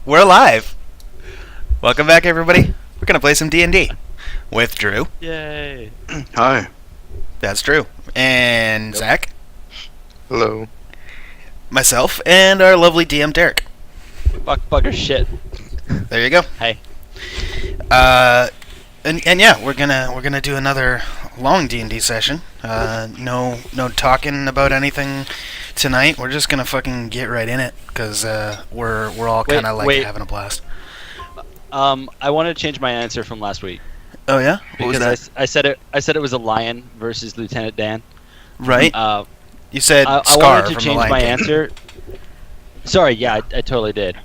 We're live. Welcome back, everybody. We're gonna play some D&D with Drew. Yay! Hi. That's Drew. And Zach. Hello. Myself, and our lovely DM Derek. Fuck bugger shit. There you go. Hey. And yeah, we're gonna do another long D&D session. No talking about anything tonight. We're just gonna fucking get right in it because we're all kind of like having a blast. I wanted to change my answer from last week. Oh yeah, what was because that? I said it was a lion versus Lieutenant Dan. Right. You said I Scar wanted to from change the Lion my King. answer. Sorry, yeah, I totally did.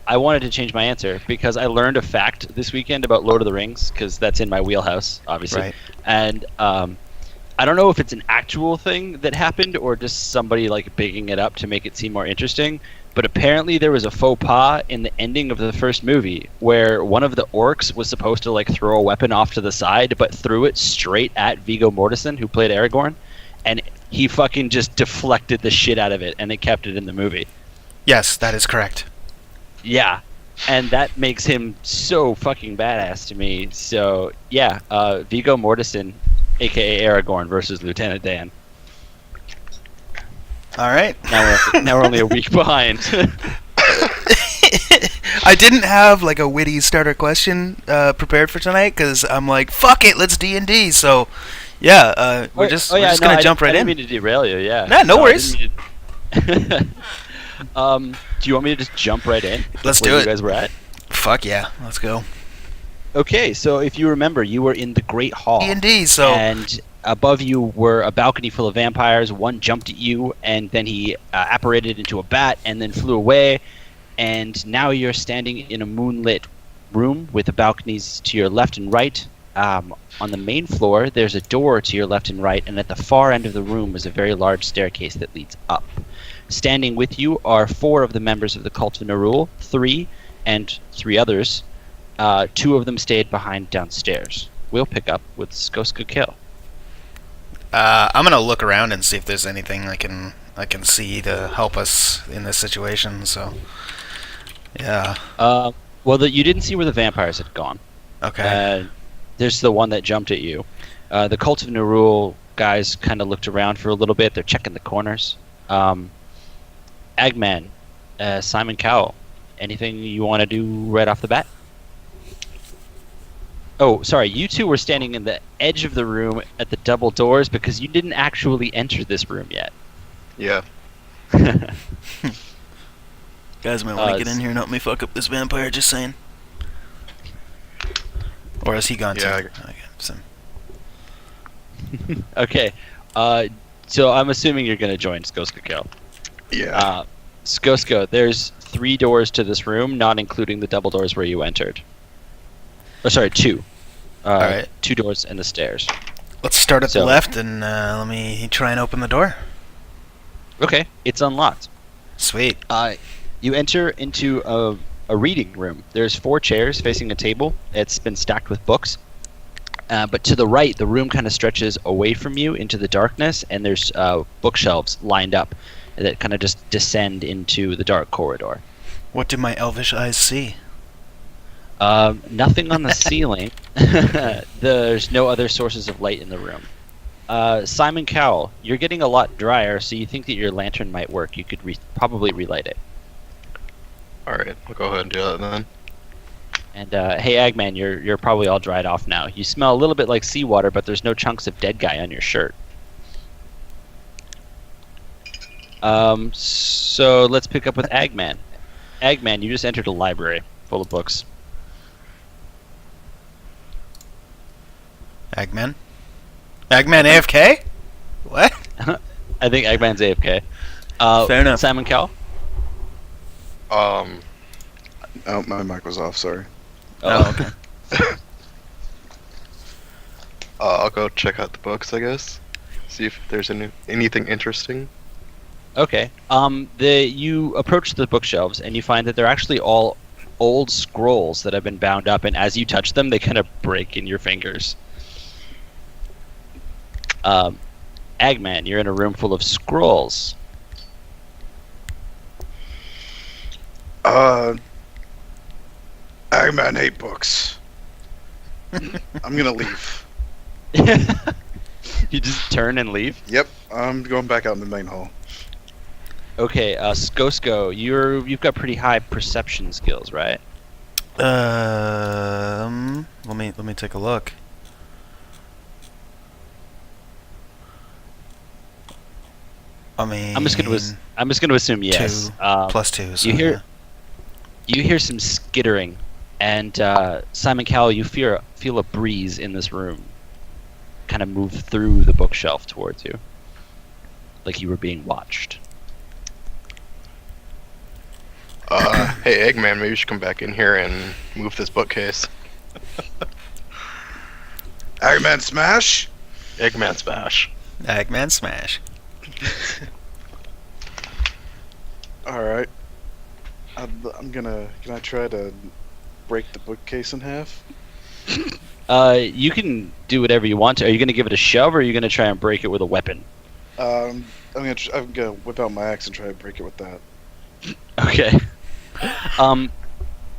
I wanted to change my answer because I learned a fact this weekend about Lord of the Rings because that's in my wheelhouse, obviously. Right. And I don't know if it's an actual thing that happened or just somebody like bigging it up to make it seem more interesting. But apparently there was a faux pas in the ending of the first movie where one of the orcs was supposed to like throw a weapon off to the side, but threw it straight at Viggo Mortensen, who played Aragorn, and he fucking just deflected the shit out of it, and they kept it in the movie. Yes, that is correct. Yeah, and that makes him so fucking badass to me. So yeah, Viggo Mortensen, aka Aragorn, versus Lieutenant Dan. All right. Now we're only a week behind. I didn't have like a witty starter question prepared for tonight because I'm like, fuck it, let's D&D. So, yeah, we're just gonna jump right in. I didn't mean to derail you. Yeah. Nah, no worries. Do you want me to just jump right in? Let's where do you it. guys were at? Fuck yeah, let's go. Okay, so if you remember, you were in the Great Hall. D&D. So and above you were a balcony full of vampires. One jumped at you, and then he apparated into a bat, and then flew away. And now you're standing in a moonlit room with the balconies to your left and right. On the main floor, there's a door to your left and right, and at the far end of the room is a very large staircase that leads up. Standing with you are 4 of the members of the Cult of Nerul, 3 and 3 others. 2 of them stayed behind downstairs. We'll pick up with Skoska Kill. I'm gonna look around and see if there's anything I can see to help us in this situation. So, yeah. Well, you didn't see where the vampires had gone. Okay. There's the one that jumped at you. The Cult of Nerul guys kind of looked around for a little bit. They're checking the corners. Agman, Simon Cowell, anything you want to do right off the bat? Oh, sorry, you 2 were standing in the edge of the room at the double doors because you didn't actually enter this room yet. Yeah. Guys might want to get in here and help me fuck up this vampire, just saying. Or has he gone too? Yeah. Okay, so. Okay, so I'm assuming you're going to join Skoska Kill. Yeah. Skoska, there's 3 doors to this room, not including the double doors where you entered. Oh, sorry, 2. All right. 2 doors and the stairs. Let's start at the left and let me try and open the door. Okay, it's unlocked. Sweet. You enter into a reading room. There's 4 chairs facing a table. It's been stacked with books. But to the right, the room kind of stretches away from you into the darkness, and there's bookshelves lined up that kind of just descend into the dark corridor. What do my elvish eyes see? Nothing on the ceiling. There's no other sources of light in the room. Simon Cowell, you're getting a lot drier, so you think that your lantern might work. You could probably relight it. Alright, I'll go ahead and do that then. And hey, Agman, you're probably all dried off now. You smell a little bit like seawater, but there's no chunks of dead guy on your shirt. So let's pick up with Agman. Agman, you just entered a library full of books. Agman? Agman AFK? What? I think Agman's AFK. Fair enough. Simon Cowell? Oh, my mic was off, sorry. Oh, okay. I'll go check out the books, I guess. See if there's anything interesting. Okay. You approach the bookshelves and you find that they're actually all old scrolls that have been bound up, and as you touch them, they kind of break in your fingers. Agman, you're in a room full of scrolls. Eggman hate books. I'm gonna leave. You just turn and leave. Yep, I'm going back out in the main hall. Okay, Skosko, you've got pretty high perception skills, right? Let me take a look. I mean, I'm just gonna assume yes. 2 plus 2. So You hear some skittering, and Simon Cowell, you feel a breeze in this room, kind of move through the bookshelf towards you, like you were being watched. Hey, Eggman, maybe you should come back in here and move this bookcase. Eggman smash! Eggman smash. Eggman smash. Alright. Can I try to break the bookcase in half? You can do whatever you want to. Are you gonna give it a shove, or are you gonna try and break it with a weapon? I'm gonna whip out my axe and try to break it with that. Okay.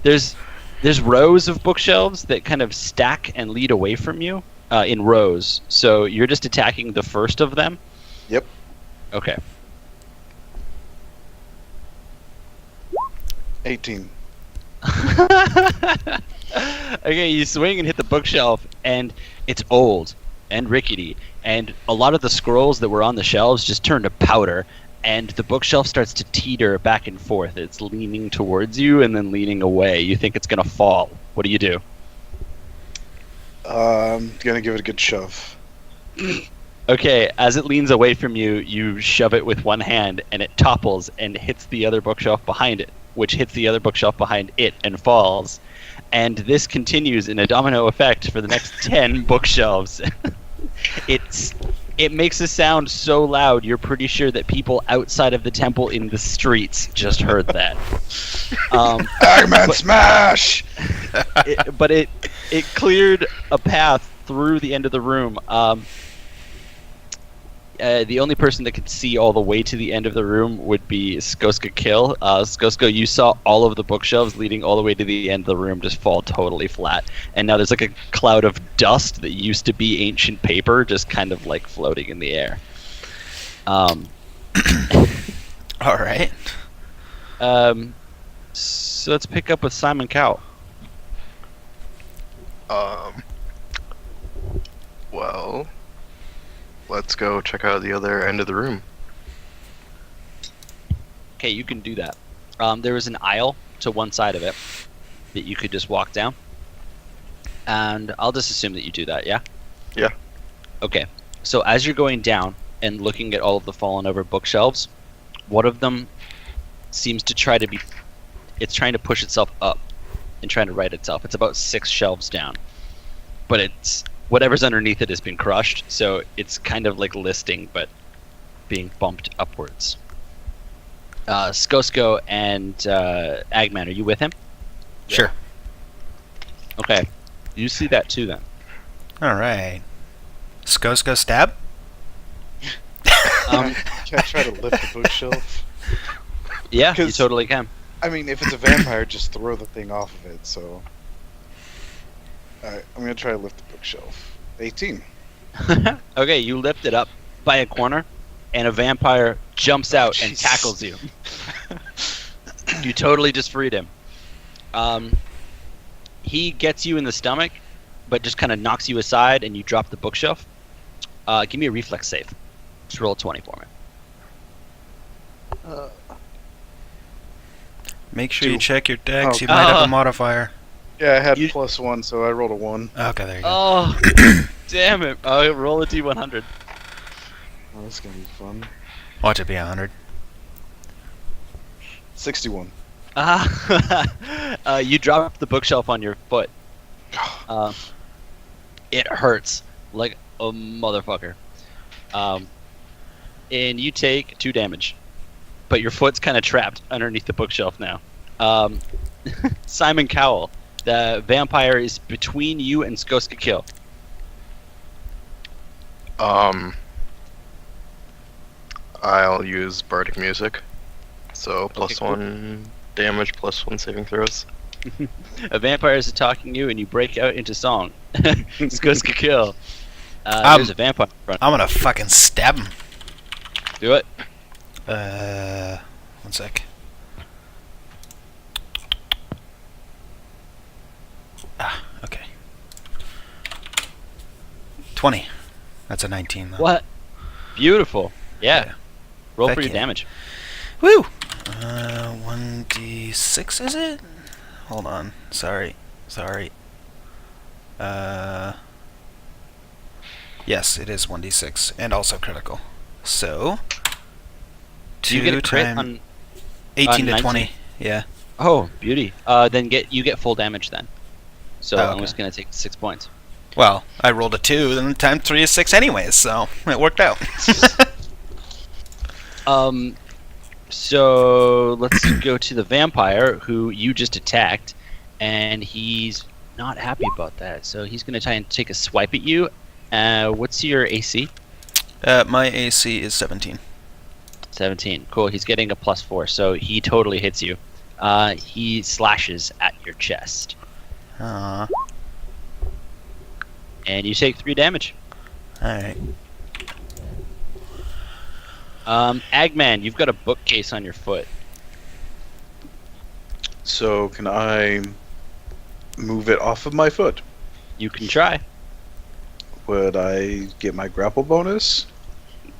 There's rows of bookshelves that kind of stack and lead away from you in rows. So you're just attacking the first of them? Yep. Okay. 18. Okay, you swing and hit the bookshelf, and it's old and rickety, and a lot of the scrolls that were on the shelves just turn to powder, and the bookshelf starts to teeter back and forth. It's leaning towards you and then leaning away. You think it's gonna fall. What do you do? I'm gonna give it a good shove. Okay, as it leans away from you, you shove it with one hand, and it topples and hits the other bookshelf behind it, which hits the other bookshelf behind it and falls. And this continues in a domino effect for the next 10 bookshelves. It makes a sound so loud, you're pretty sure that people outside of the temple in the streets just heard that. Eggman smash! But it cleared a path through the end of the room. The only person that could see all the way to the end of the room would be Skoska Kill. Skoska, you saw all of the bookshelves leading all the way to the end of the room just fall totally flat. And now there's like a cloud of dust that used to be ancient paper just kind of like floating in the air. all right. So let's pick up with Simon Cowell. Well, let's go check out the other end of the room. Okay, you can do that. There is an aisle to one side of it that you could just walk down. And I'll just assume that you do that, yeah? Yeah. Okay. So as you're going down and looking at all of the fallen over bookshelves, one of them seems to try to be... It's trying to push itself up and trying to right itself. It's about 6 shelves down. But it's... Whatever's underneath it has been crushed, so it's kind of like listing, but being bumped upwards. Skosko and Agman, are you with him? Sure. Okay. You see that too, then. All right. Skosko stab? Can I try to lift the bookshelf? Yeah, you 'Cause- totally can. I mean, if it's a vampire, just throw the thing off of it, so... Alright, I'm gonna try to lift the bookshelf. 18. Okay, you lift it up by a corner, and a vampire jumps out and Jesus. tackles you. You totally just freed him. He gets you in the stomach, but just kind of knocks you aside, and you drop the bookshelf. Give me a reflex save. Just roll a 20 for me. Make sure you 2. check your dex. Oh. You might have a modifier. Yeah, I had You- +1, so I rolled a 1. Okay, there you go. Oh, damn it. Roll a D100. Oh, this is gonna be fun. Watch it be 100. 61. You drop the bookshelf on your foot. It hurts like a motherfucker. And you take 2 damage. But your foot's kind of trapped underneath the bookshelf now. Simon Cowell, the vampire is between you and Skoska Kill. I'll use bardic music. So plus cool. 1 damage plus 1 saving throws. A vampire is attacking you, and you break out into song. Skoska kill. There's a vampire in front. I'm gonna fucking stab him. Do it. 1 sec. Okay. 20. That's a 19 though. What? Beautiful. Yeah. Yeah. Roll Heck for your yeah. damage. Woo! 1d6 is it? Hold on. Sorry. Yes, it is 1d6 and also critical. So Do you get a crit times on? 18 to 19? 20. Yeah. Oh, beauty. Then you get full damage then. So Oh, I'm okay. just gonna take 6 points. Well, I rolled a 2, then times 3 is 6 anyways, so it worked out. So let's go to the vampire who you just attacked, and he's not happy about that. So he's gonna try and take a swipe at you. What's your AC? My AC is 17. 17. Cool. He's getting a +4, so he totally hits you. He slashes at your chest, Aww. and you take 3 damage. Alright. Agman, you've got a bookcase on your foot. So can I move it off of my foot? You can try. Would I get my grapple bonus?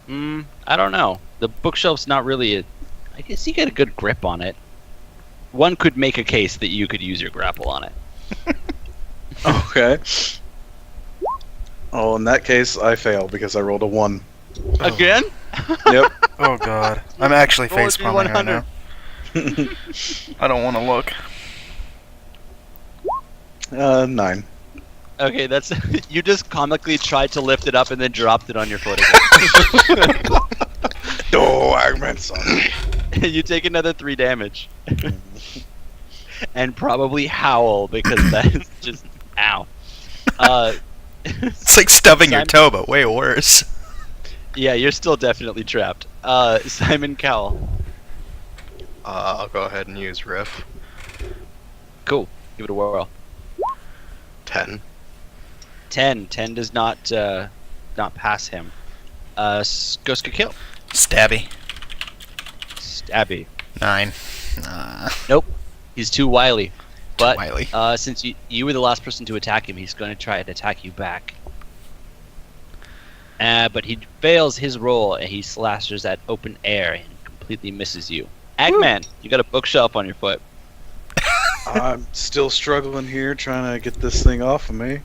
I don't know. The bookshelf's not really I guess you get a good grip on it. One could make a case that you could use your grapple on it. Okay. Oh, in that case, I fail because I rolled a 1. Again? Yep. Oh god. I'm actually Roll a face palming right now. I don't want to look. 9. Okay, that's you just comically tried to lift it up and then dropped it on your foot again. Oh, Agman, son. You take another 3 damage. And probably howl because that's just ow. It's like stubbing your Simon- toe, but way worse. Yeah, you're still definitely trapped. Simon Cowell. I'll go ahead and use Riff. Cool. Give it a whirl. 10. 10 does not pass him. Skoska kill. Stabby. Stabby. 9. Nope. He's too wily. But wily. Since you were the last person to attack him, he's going to try to attack you back. But he fails his roll, and he slashes at open air and completely misses you. Agman, you got a bookshelf on your foot. I'm still struggling here, trying to get this thing off of me.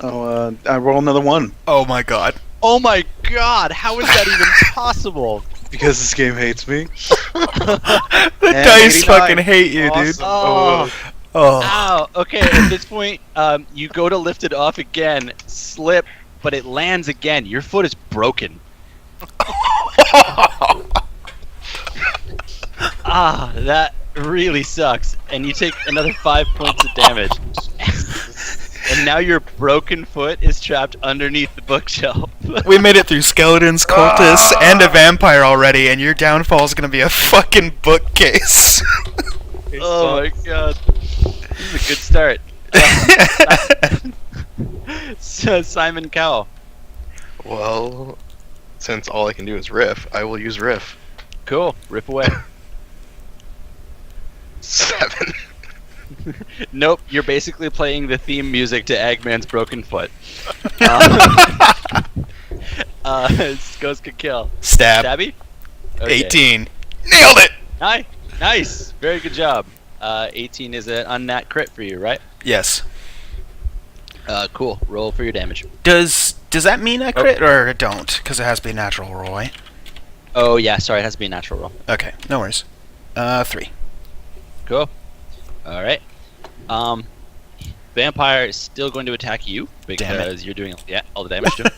Oh, I roll another 1 Oh my god. Oh my god, how is that even possible? because this game hates me. The And dice 89. fucking hate you, dude. Awesome. Oh. Oh. Ow, okay, at this point, you go to lift it off again, slip, but it lands again. Your foot is broken. That really sucks. And you take another 5 points of damage. And now your broken foot is trapped underneath the bookshelf. We made it through skeletons, cultists, and a vampire already, and your downfall is gonna be a fucking bookcase. Oh my god. This is a good start. So, Simon Cowell. Well, since all I can do is Riff, I will use Riff. Cool. Rip away. 7. Nope, you're basically playing the theme music to Eggman's Broken Foot. Skoska kill. Stab. Stabby? Okay. 18. Nailed it! Nice. Very good job. 18 is an unnat crit for you, right? Yes. Cool. Roll for your damage. Does that mean I crit or it don't? Because it has to be a natural roll, eh? Oh, yeah, sorry, it has to be a natural roll. Okay, no worries. 3. Cool. Alright. Vampire is still going to attack you because you're doing all the damage to him.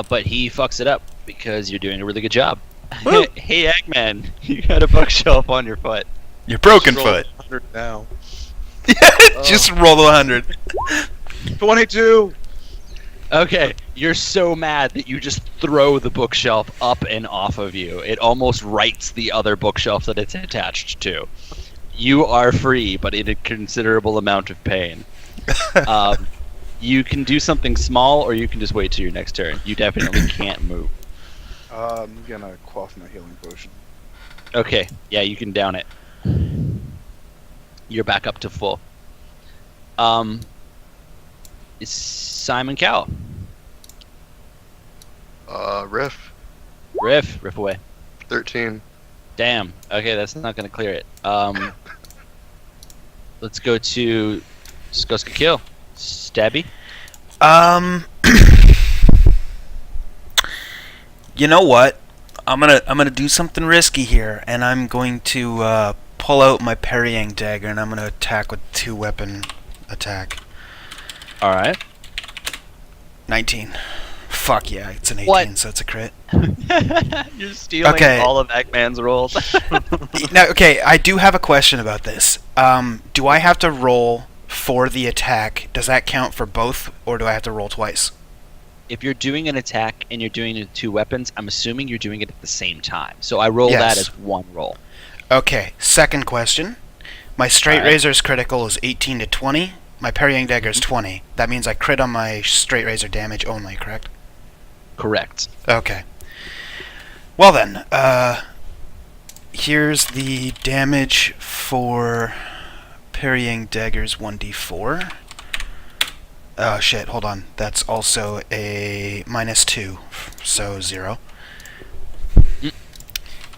But he fucks it up because you're doing a really good job. Woo. Hey, Eggman, you got a bookshelf on your foot. Your broken Just roll foot. 100 now. Just roll the 100. 22. Okay, You're so mad that you just throw the bookshelf up and off of you. It almost rights the other bookshelf that it's attached to. You are free, but in a considerable amount of pain. You can do something small, or you can just wait till your next turn. You definitely can't move. I'm gonna quaff my healing potion. Okay, yeah, you can down it. You're back up to full. It's Simon Cowell. Riff away. 13. Damn. Okay, that's not gonna clear it. Let's go to Skoska Kill. Stabby. You know what? I'm gonna do something risky here, and I'm going to pull out my parrying dagger, and I'm gonna attack with 2-weapon attack. All right. 19. Fuck yeah, it's an 18, What? so it's a crit. You're stealing Okay. all of Eggman's rolls. Now, okay, I do have a question about this. Do I have to roll for the attack? Does that count for both, or do I have to roll twice? If you're doing an attack and you're doing it with 2 weapons, I'm assuming you're doing it at the same time. So I roll Yes. that as one roll. Okay, second question. My straight Alright. razor's critical is 18 to 20. My parrying dagger is 20. That means I crit on my straight razor damage only, correct? Correct. Okay. Well then, here's the damage for parrying daggers 1d4. Oh shit, hold on. That's also a -2, so 0. Mm.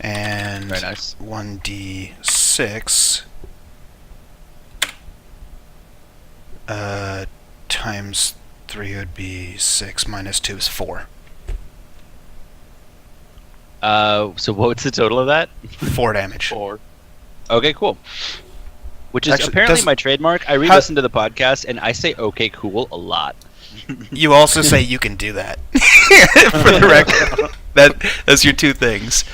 And Very nice. 1d6 times 3 would be 6 -2 is 4. So what's the total of that? 4 damage. 4. Okay, cool. Which is Actually, apparently does- my trademark. I re-listen to the podcast and I say "okay, cool" a lot. You also say you can do that. For the record, that's your 2 things.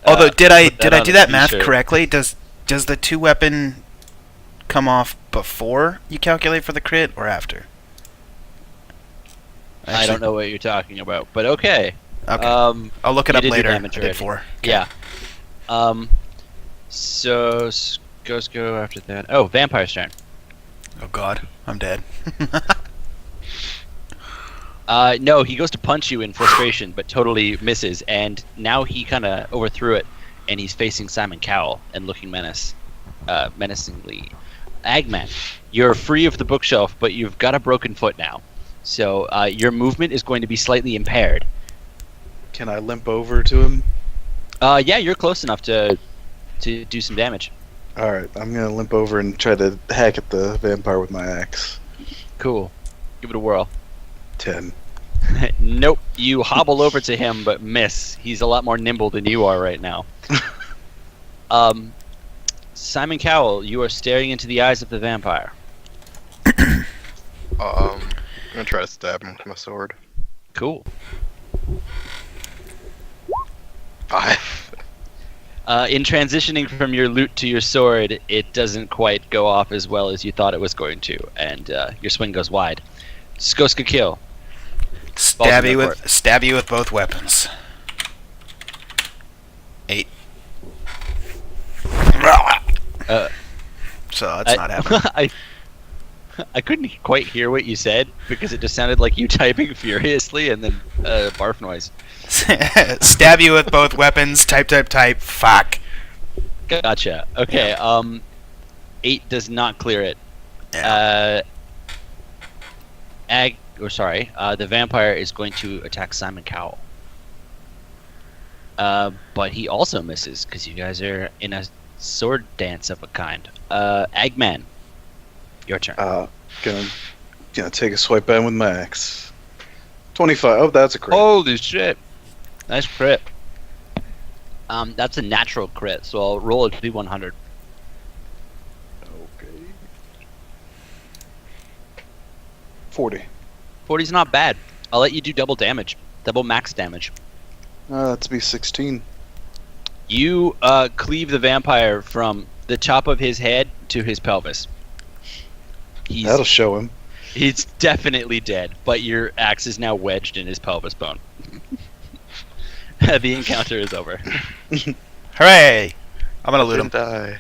Although, did I put that on do a that math t-shirt. correctly? Does the 2-weapon come off before you calculate for the crit or after? I don't know what you're talking about, but okay. Okay, I'll I'll look it you up did your later. I damage did already. 4. Yeah. So go after that. Oh, Vampire's turn. Oh God, I'm dead. No, he goes to punch you in frustration, but totally misses, and now he kind of overthrew it, and he's facing Simon Cowell and looking menacingly. Eggman, you're free of the bookshelf, but you've got a broken foot now, so your movement is going to be slightly impaired. Can I limp over to him? Yeah, you're close enough to do some damage. Alright, I'm gonna limp over and try to hack at the vampire with my axe. Cool. Give it a whirl. 10. Nope. You hobble over to him, but miss. He's a lot more nimble than you are right now. Simon Cowell, you are staring into the eyes of the vampire. I'm gonna try to stab him with my sword. Cool. 5. In transitioning from your loot to your sword, it doesn't quite go off as well as you thought it was going to, and your swing goes wide. Skoska Kill. Stab in you the with both weapons. 8. So that's not happening. I couldn't quite hear what you said because it just sounded like you typing furiously and then barf noise. Stab you with both weapons. Type. Fuck. Gotcha. Okay. 8 does not clear it. Yeah. The vampire is going to attack Simon Cowell. But he also misses because you guys are in a sword dance of a kind. Eggman, your turn. Gonna take a swipe at him with my axe. 25. Oh, that's a crit. Holy shit! Nice crit. That's a natural crit, so I'll roll a D100. Okay. 40. 40's not bad. I'll let you do double damage, double max damage. That's be 16. You cleave the vampire from the top of his head to his pelvis. That'll show him. He's definitely dead, but your axe is now wedged in his pelvis bone. The encounter is over. Hooray! I'm gonna loot him. Didn't die.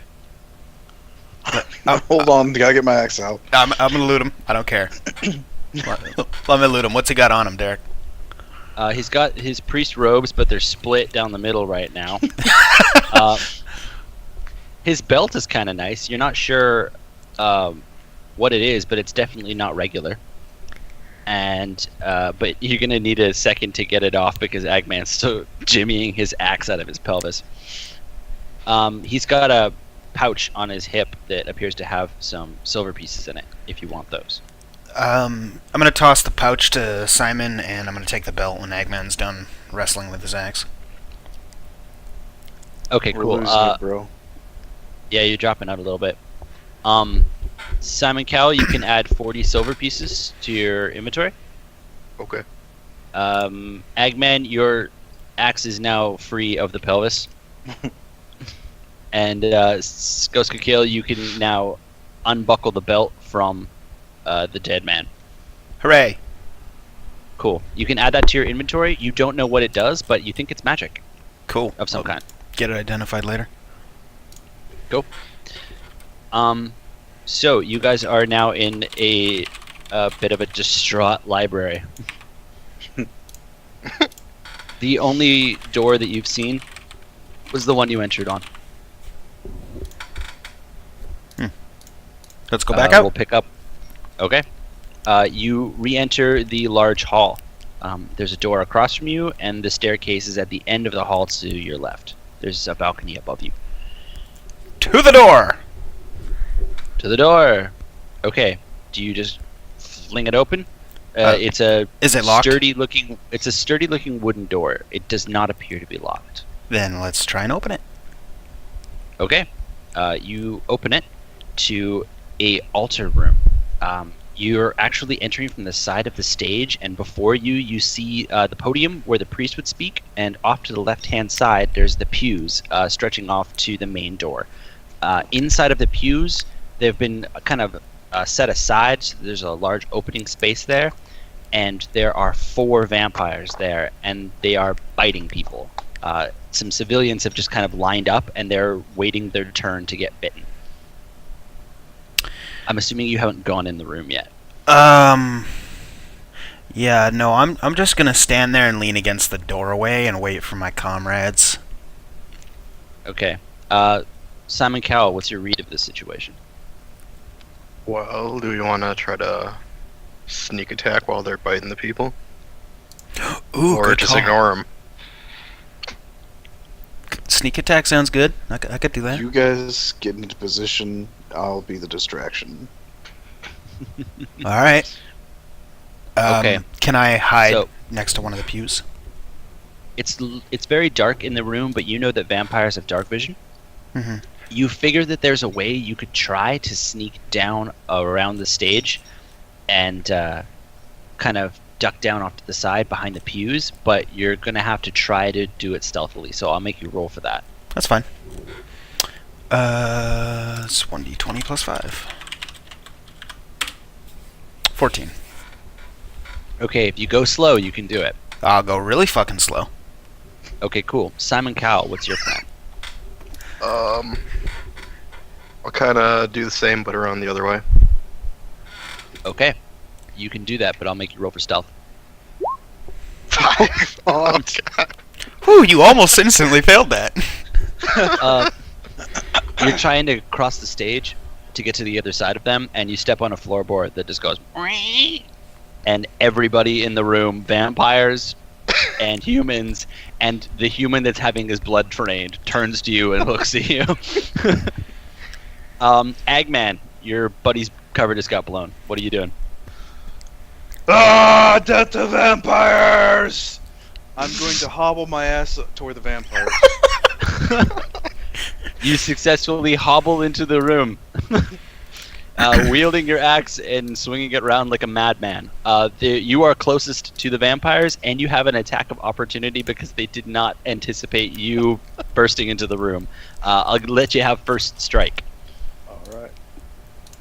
Hold on, gotta get my axe out. I'm gonna loot him. I don't care. Let me loot him. What's he got on him, Derek? He's got his priest robes, but they're split down the middle right now. His belt is kind of nice. You're not sure what it is, but it's definitely not regular. And but you're gonna need a second to get it off because Agman's still jimmying his axe out of his pelvis. He's got a pouch on his hip that appears to have some silver pieces in it. If you want those. I'm gonna toss the pouch to Simon, and I'm gonna take the belt when Eggman's done wrestling with his axe. Okay, We're cool. losing it, bro. Yeah, you're dropping out a little bit. Simon Cowell, you can add 40 silver pieces to your inventory. Okay. Agman, your axe is now free of the pelvis. And Skoskakil, you can now unbuckle the belt from the dead man. Hooray! Cool. You can add that to your inventory. You don't know what it does, but you think it's magic Cool. of some kind. Get it identified later. Go. So you guys are now in a bit of a distraught library. The only door that you've seen was the one you entered on. Let's go back out. We'll pick up. Okay. You re-enter the large hall. There's a door across from you, and the staircase is at the end of the hall to your left. There's a balcony above you. To the door! To the door. Okay. Do you just fling it open? It's a Is it locked? It's a sturdy-looking wooden door. It does not appear to be locked. Then let's try and open it. Okay. You open it to a altar room. You're actually entering from the side of the stage, and before you, you see the podium where the priest would speak, and off to the left-hand side, there's the pews stretching off to the main door. Inside of the pews, they've been kind of set aside. So there's a large opening space there, and there are 4 vampires there, and they are biting people. Some civilians have just kind of lined up, and they're waiting their turn to get bitten. I'm assuming you haven't gone in the room yet. Yeah, no, I'm just gonna stand there and lean against the doorway and wait for my comrades. Okay. Simon Cowell, what's your read of this situation? Well, do we want to try to sneak attack while they're biting the people? Ooh, Or good just call. ignore them? Sneak attack sounds good. I could do that. You guys get into position. I'll be the distraction. All right. Okay. Can I hide So- next to one of the pews? It's very dark in the room, but you know that vampires have dark vision. Mm-hmm. You figure that there's a way you could try to sneak down around the stage and kind of duck down off to the side behind the pews, but you're going to have to try to do it stealthily, so I'll make you roll for that. That's fine. It's 1d20 plus 5. 14. Okay, if you go slow, you can do it. I'll go really fucking slow. Okay, cool. Simon Cowell, what's your plan? I'll kind of do the same, but around the other way. Okay, you can do that, but I'll make you roll for stealth. 5. Oh, God. Whew, you almost instantly failed that. You're trying to cross the stage to get to the other side of them, and you step on a floorboard that just goes, and everybody in the room, vampires and humans, and the human that's having his blood drained, turns to you and looks at you. Agman, your buddy's cover just got blown. What are you doing? Ah, death to vampires! I'm going to hobble my ass toward the vampires. You successfully hobble into the room, wielding your axe and swinging it around like a madman. You are closest to the vampires, and you have an attack of opportunity because they did not anticipate you bursting into the room. I'll let you have first strike. Alright.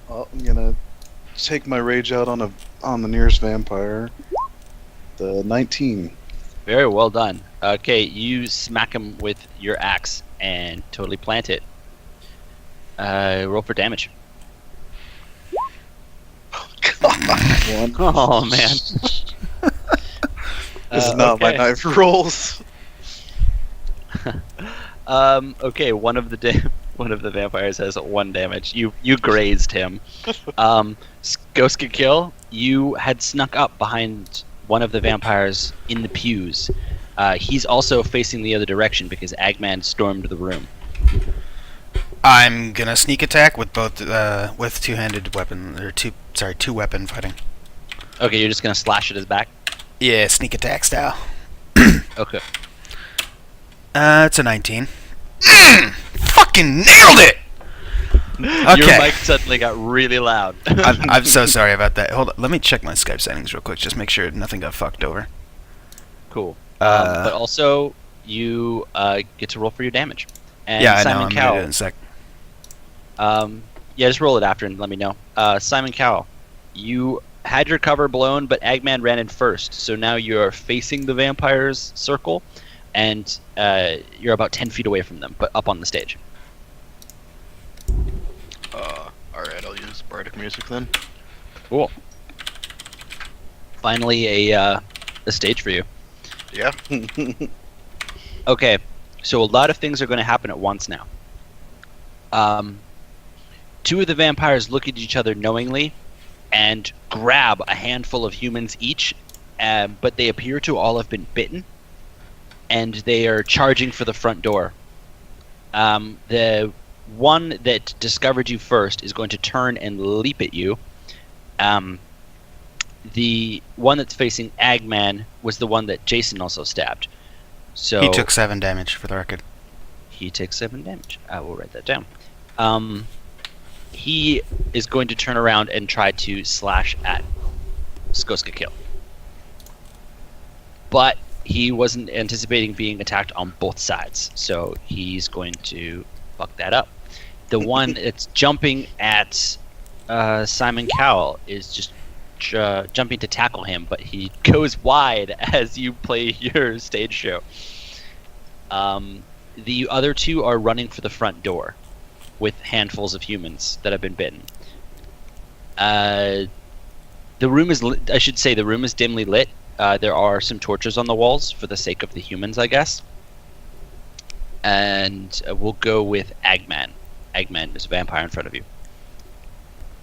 Well, I'm gonna take my rage out on the nearest vampire. The 19. Very well done. Okay, you smack him with your axe and totally plant it. Roll for damage. One. Oh man. This is not my okay. knife rolls. Okay, one of the vampires has 1 damage. You grazed him. Skoska Kill, you had snuck up behind one of the vampires in the pews. He's also facing the other direction because Agman stormed the room. I'm gonna sneak attack with both with two-handed weapon or two weapon fighting. Okay, you're just gonna slash at his back. Yeah, sneak attack style. Okay. It's a 19. Fucking nailed it. Your Okay. mic suddenly got really loud. I'm so sorry about that. Hold on, let me check my Skype settings real quick. Just make sure nothing got fucked over. Cool. But also, you get to roll for your damage. And yeah, I know. Simon I'm gonna do Cowell. it in a sec. Yeah, just roll it after and let me know. Simon Cowell, you had your cover blown, but Eggman ran in first, so now you're facing the vampire's circle, and you're about 10 feet away from them, but up on the stage. Alright, I'll use bardic music then. Cool. Finally, a stage for you. Yeah. Okay, so a lot of things are going to happen at once now. Two of the vampires look at each other knowingly and grab a handful of humans each, but they appear to all have been bitten, and they are charging for the front door. The one that discovered you first is going to turn and leap at you. The one that's facing Agman was the one that Jason also stabbed. So He took 7 damage for the record. he takes 7 damage. I will write that down. He is going to turn around and try to slash at Skoska Kill. But he wasn't anticipating being attacked on both sides, so he's going to fuck that up. The one that's jumping at Simon Cowell is just jumping to tackle him, but he goes wide as you play your stage show. The other two are running for the front door with handfuls of humans that have been bitten. The room is I should say the room is dimly lit. There are some torches on the walls for the sake of the humans, I guess. And we'll go with Agman. Agman is a vampire in front of you.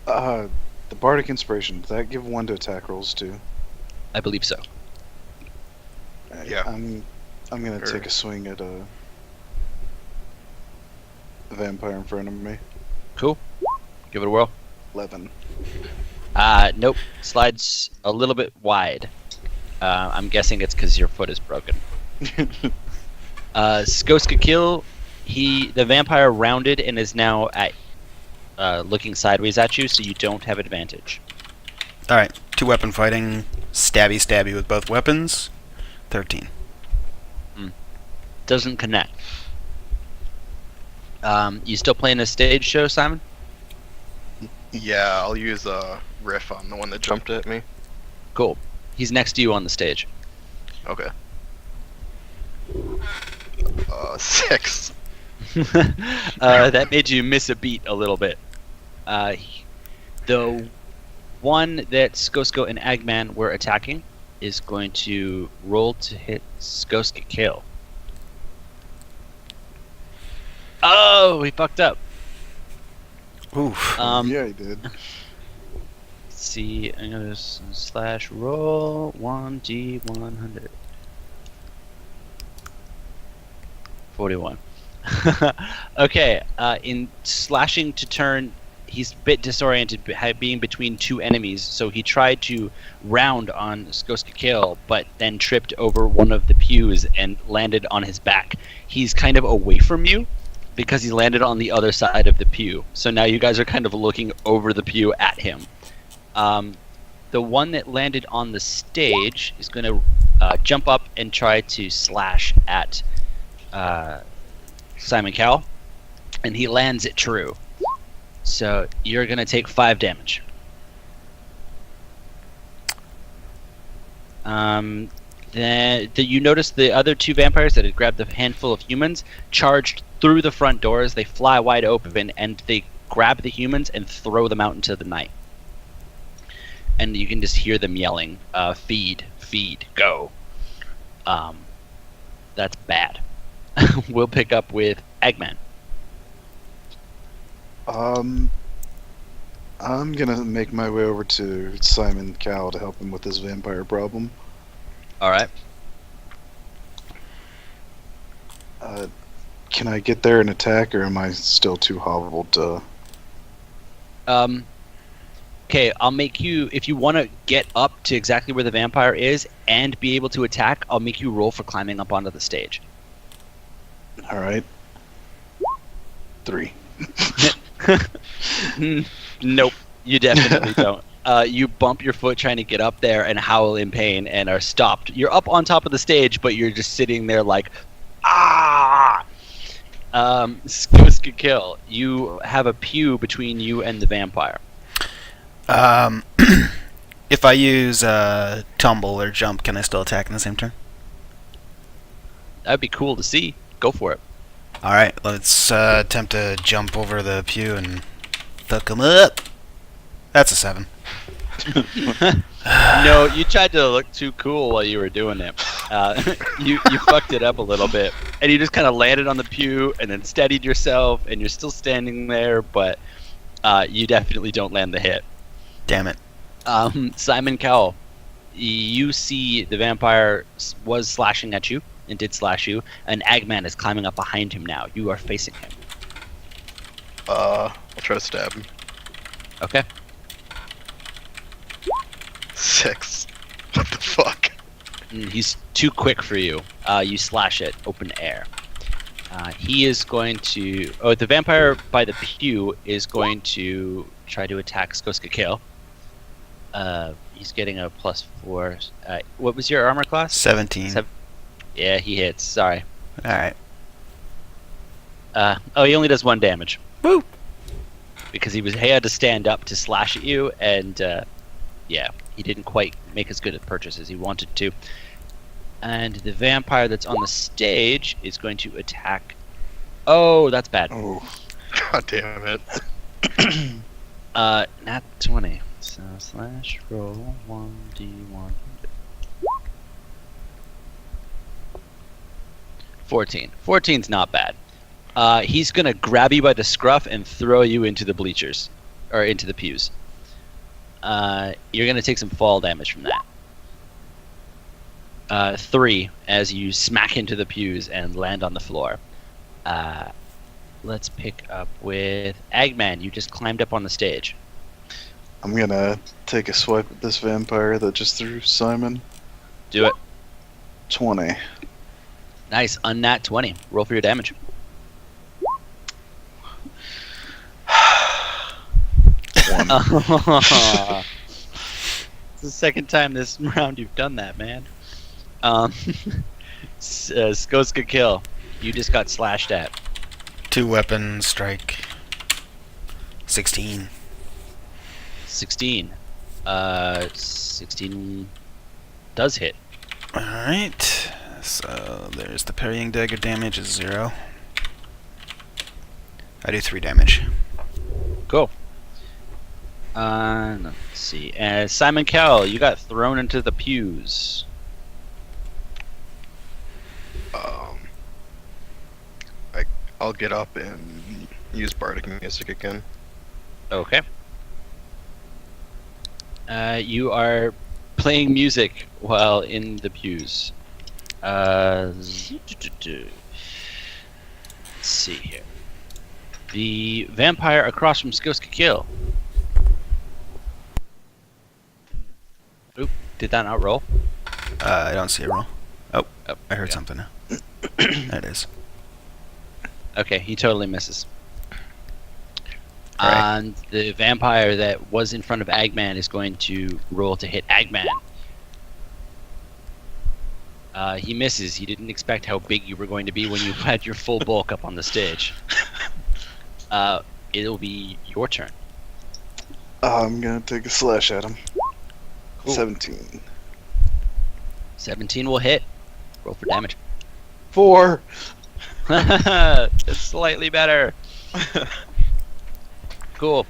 The bardic inspiration, does that give 1 to attack rolls too? I believe so. Yeah. I'm gonna Sure. take a swing at a vampire in front of me. Cool. Give it a whirl. 11. Nope. Slides a little bit wide. I'm guessing it's because your foot is broken. Skoska Kill, the vampire rounded and is now at looking sideways at you, so you don't have advantage. Alright, 2 weapon fighting, stabby with both weapons, 13. Doesn't connect. You still playing a stage show, Simon? Yeah, I'll use a riff on the one that jumped at me. Cool. He's next to you on the stage. Okay. 6. That made you miss a beat a little bit. The one that Skosko and Agman were attacking is going to roll to hit Skoska Kill. Oh, he fucked up. Oof. Yeah, he did. Let's see, I'm gonna slash roll 1d100. 41. Okay, in slashing to turn, he's a bit disoriented, being between 2 enemies, so he tried to round on Skoska Kill, but then tripped over one of the pews and landed on his back. He's kind of away from you, because he landed on the other side of the pew. So now you guys are kind of looking over the pew at him. The one that landed on the stage is going to jump up and try to slash at Simon Cowell, and he lands it true. So you're going to take 5 damage. Then you notice the other two vampires that had grabbed the handful of humans charged through the front doors. They fly wide open and they grab the humans and throw them out into the night. And you can just hear them yelling, "Feed, feed, go." That's bad. We'll pick up with Eggman. I'm gonna make my way over to Simon Cowell to help him with this vampire problem. All right. Can I get there and attack, or am I still too hobbled to... Okay, I'll make you, if you want to get up to exactly where the vampire is and be able to attack, I'll make you roll for climbing up onto the stage. Alright. 3. Nope, you definitely don't. You bump your foot trying to get up there and howl in pain and are stopped. You're up on top of the stage, but you're just sitting there like, ah! Skuska kill. You have a pew between you and the vampire. If I use tumble or jump, can I still attack in the same turn? That'd be cool to see. Go for it. Alright, let's attempt to jump over the pew and fuck him up. That's a 7. No, you tried to look too cool while you were doing it. You fucked it up a little bit, and you just kind of landed on the pew and then steadied yourself, and you're still standing there, but you definitely don't land the hit. Damn it. Simon Cowell, you see the vampire was slashing at you and did slash you, and Eggman is climbing up behind him now. You are facing him. I'll try to stab him. Okay. 6. What the fuck? He's too quick for you. You slash it, open air. He is going to... Oh, the vampire by the pew is going to try to attack Skuska Kill. He's getting a +4. What was your armor class? 17. Yeah, he hits. Sorry. Alright. He only does 1 damage. Woo! Because he had to stand up to slash at you, and yeah, he didn't quite make as good a purchase as he wanted to. And the vampire that's on the stage is going to attack. Oh, that's bad. Oh. God damn it. Nat 20. So slash roll 1d1. 14. 14's not bad. He's gonna grab you by the scruff and throw you into the bleachers, or into the pews. You're gonna take some fall damage from that. 3 as you smack into the pews and land on the floor. Let's pick up with Eggman. You just climbed up on the stage. I'm gonna take a swipe at this vampire that just threw Simon. Do it. 20. Nice. Unnat 20. Roll for your damage. 1. It's the second time this round you've done that, man. Skoska kill. You just got slashed at. 2 weapons, strike. 16. 16. 16 does hit. Alright. So there's the parrying dagger damage is 0. I do 3 damage. Cool. Let's see. Simon Cowell, you got thrown into the pews. I'll get up and use bardic music again. Okay. You are playing music while in the pews. Let's see here. The vampire across from Skoska Kill. Oop, did that not roll? I don't see a roll. Oh, I heard yeah. something now. There it is. Okay, he totally misses. Right. And the vampire that was in front of Eggman is going to roll to hit Eggman. He misses. He didn't expect how big you were going to be when you had your full bulk up on the stage. It'll be your turn. I'm gonna take a slash at him. Cool. 17. 17 will hit. Roll for damage. 4. It's slightly better. Cool.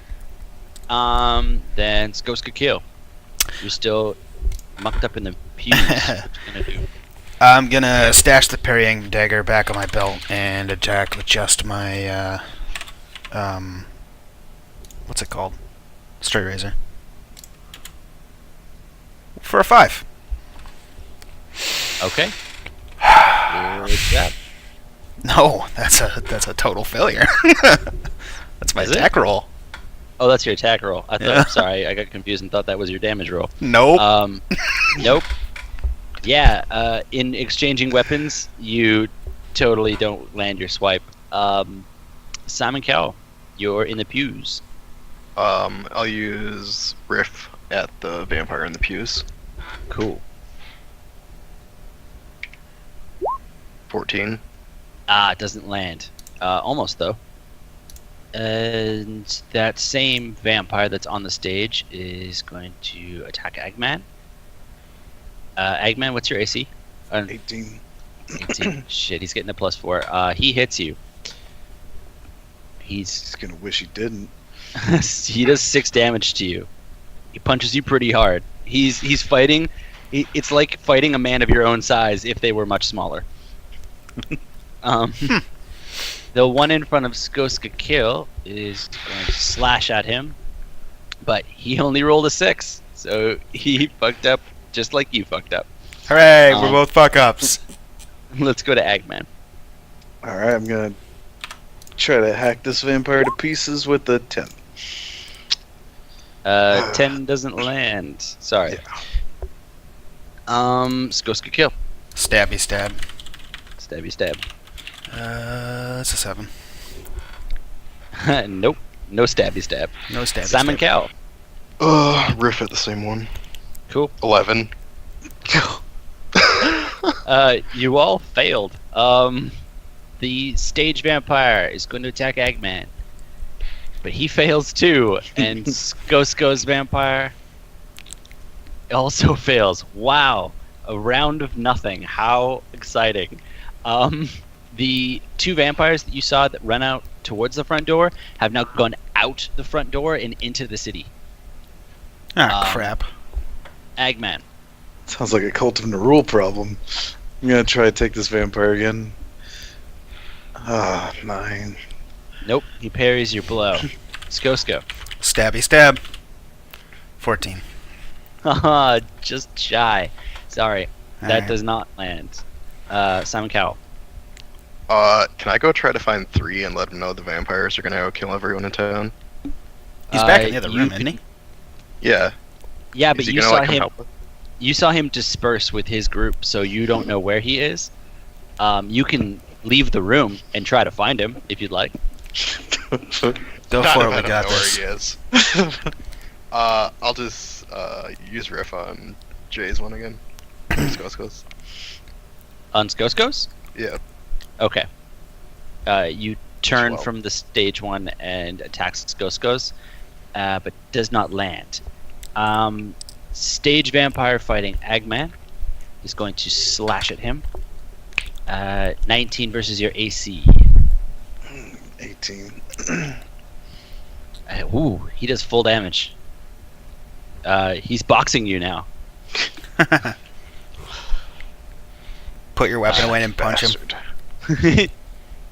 Then Skoska kill. You're still mucked up in the pews. What you gonna do? I'm gonna stash the parrying dagger back on my belt and attack with just my what's it called? Straight razor. For a 5. Okay. Good job. No, that's a total failure. That's my Is it? attack roll. Oh, that's your attack roll. I thought. Yeah. Sorry, I got confused and thought that was your damage roll. Nope. Nope. Yeah. In exchanging weapons, you totally don't land your swipe. Simon Cowell, you're in the pews. I'll use Riff at the vampire in the pews. Cool. 14. It doesn't land. Almost though. And that same vampire that's on the stage is going to attack Eggman. Eggman, what's your AC? 18. 18. Shit, he's getting a +4. He hits you. He's gonna wish he didn't. He does 6 damage to you. He punches you pretty hard. He's fighting. It's like fighting a man of your own size if they were much smaller. The one in front of Skoska Kill is going to slash at him, but he only rolled a 6, so he fucked up just like you fucked up. Hooray, we're both fuck ups. Let's go to Eggman. Alright, I'm gonna try to hack this vampire to pieces with the 10. 10 doesn't land. Sorry. Yeah. Skoska Kill. Stabby stab. Stabby stab. That's a 7. Nope. No stabby stab. No stabby Simon stab. Cowell. Riff at the same one. Cool. 11. You all failed. The stage vampire is going to attack Eggman, but he fails too, and Skoska's vampire also fails. Wow, a round of nothing. How exciting! The 2 vampires that you saw that run out towards the front door have now gone out the front door and into the city. Ah, crap. Eggman. Sounds like a Cult of Nerul problem. I'm gonna try to take this vampire again. 9. Nope, he parries your blow. Skosko. Stabby stab. 14. Haha, just shy. Sorry, that Alright. does not land. Simon Cowell. Can I go try to find 3 and let him know the vampires are gonna go kill everyone in town? He's back in the other you room, can- isn't he? Yeah. Yeah, Is but he you gonna saw like come him. help us? You saw him disperse with his group, so you don't know where he is. You can leave the room and try to find him if you'd like. Go Not for it, if I we don't got know this. where he is. I'll just use Riff on Jay's one again. Skoskos. On Skoskos? Yeah. Okay. You turn 12. from the stage one and attacks Skoskos, but does not land. Stage vampire fighting Eggman is going to slash at him. 19 versus your AC. 18. Ooh, he does full damage. He's boxing you now. Put your weapon away and punch him. Bastard.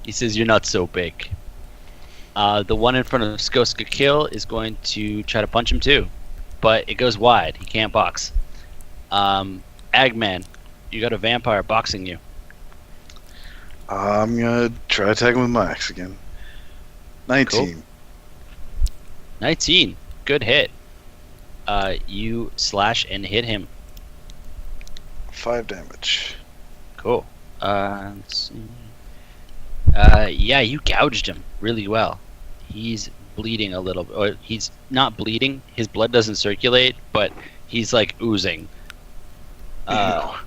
He says, "You're not so big." The one in front of Skoska Kill is going to try to punch him too, but it goes wide. He can't box. Eggman, you got a vampire boxing you. I'm gonna try attacking with my axe again. 19. 19, good hit. You slash and hit him. 5 damage. Cool. Let's see. Yeah, you gouged him really well. He's bleeding a little, or he's not bleeding. His blood doesn't circulate, but he's like oozing. Yeah.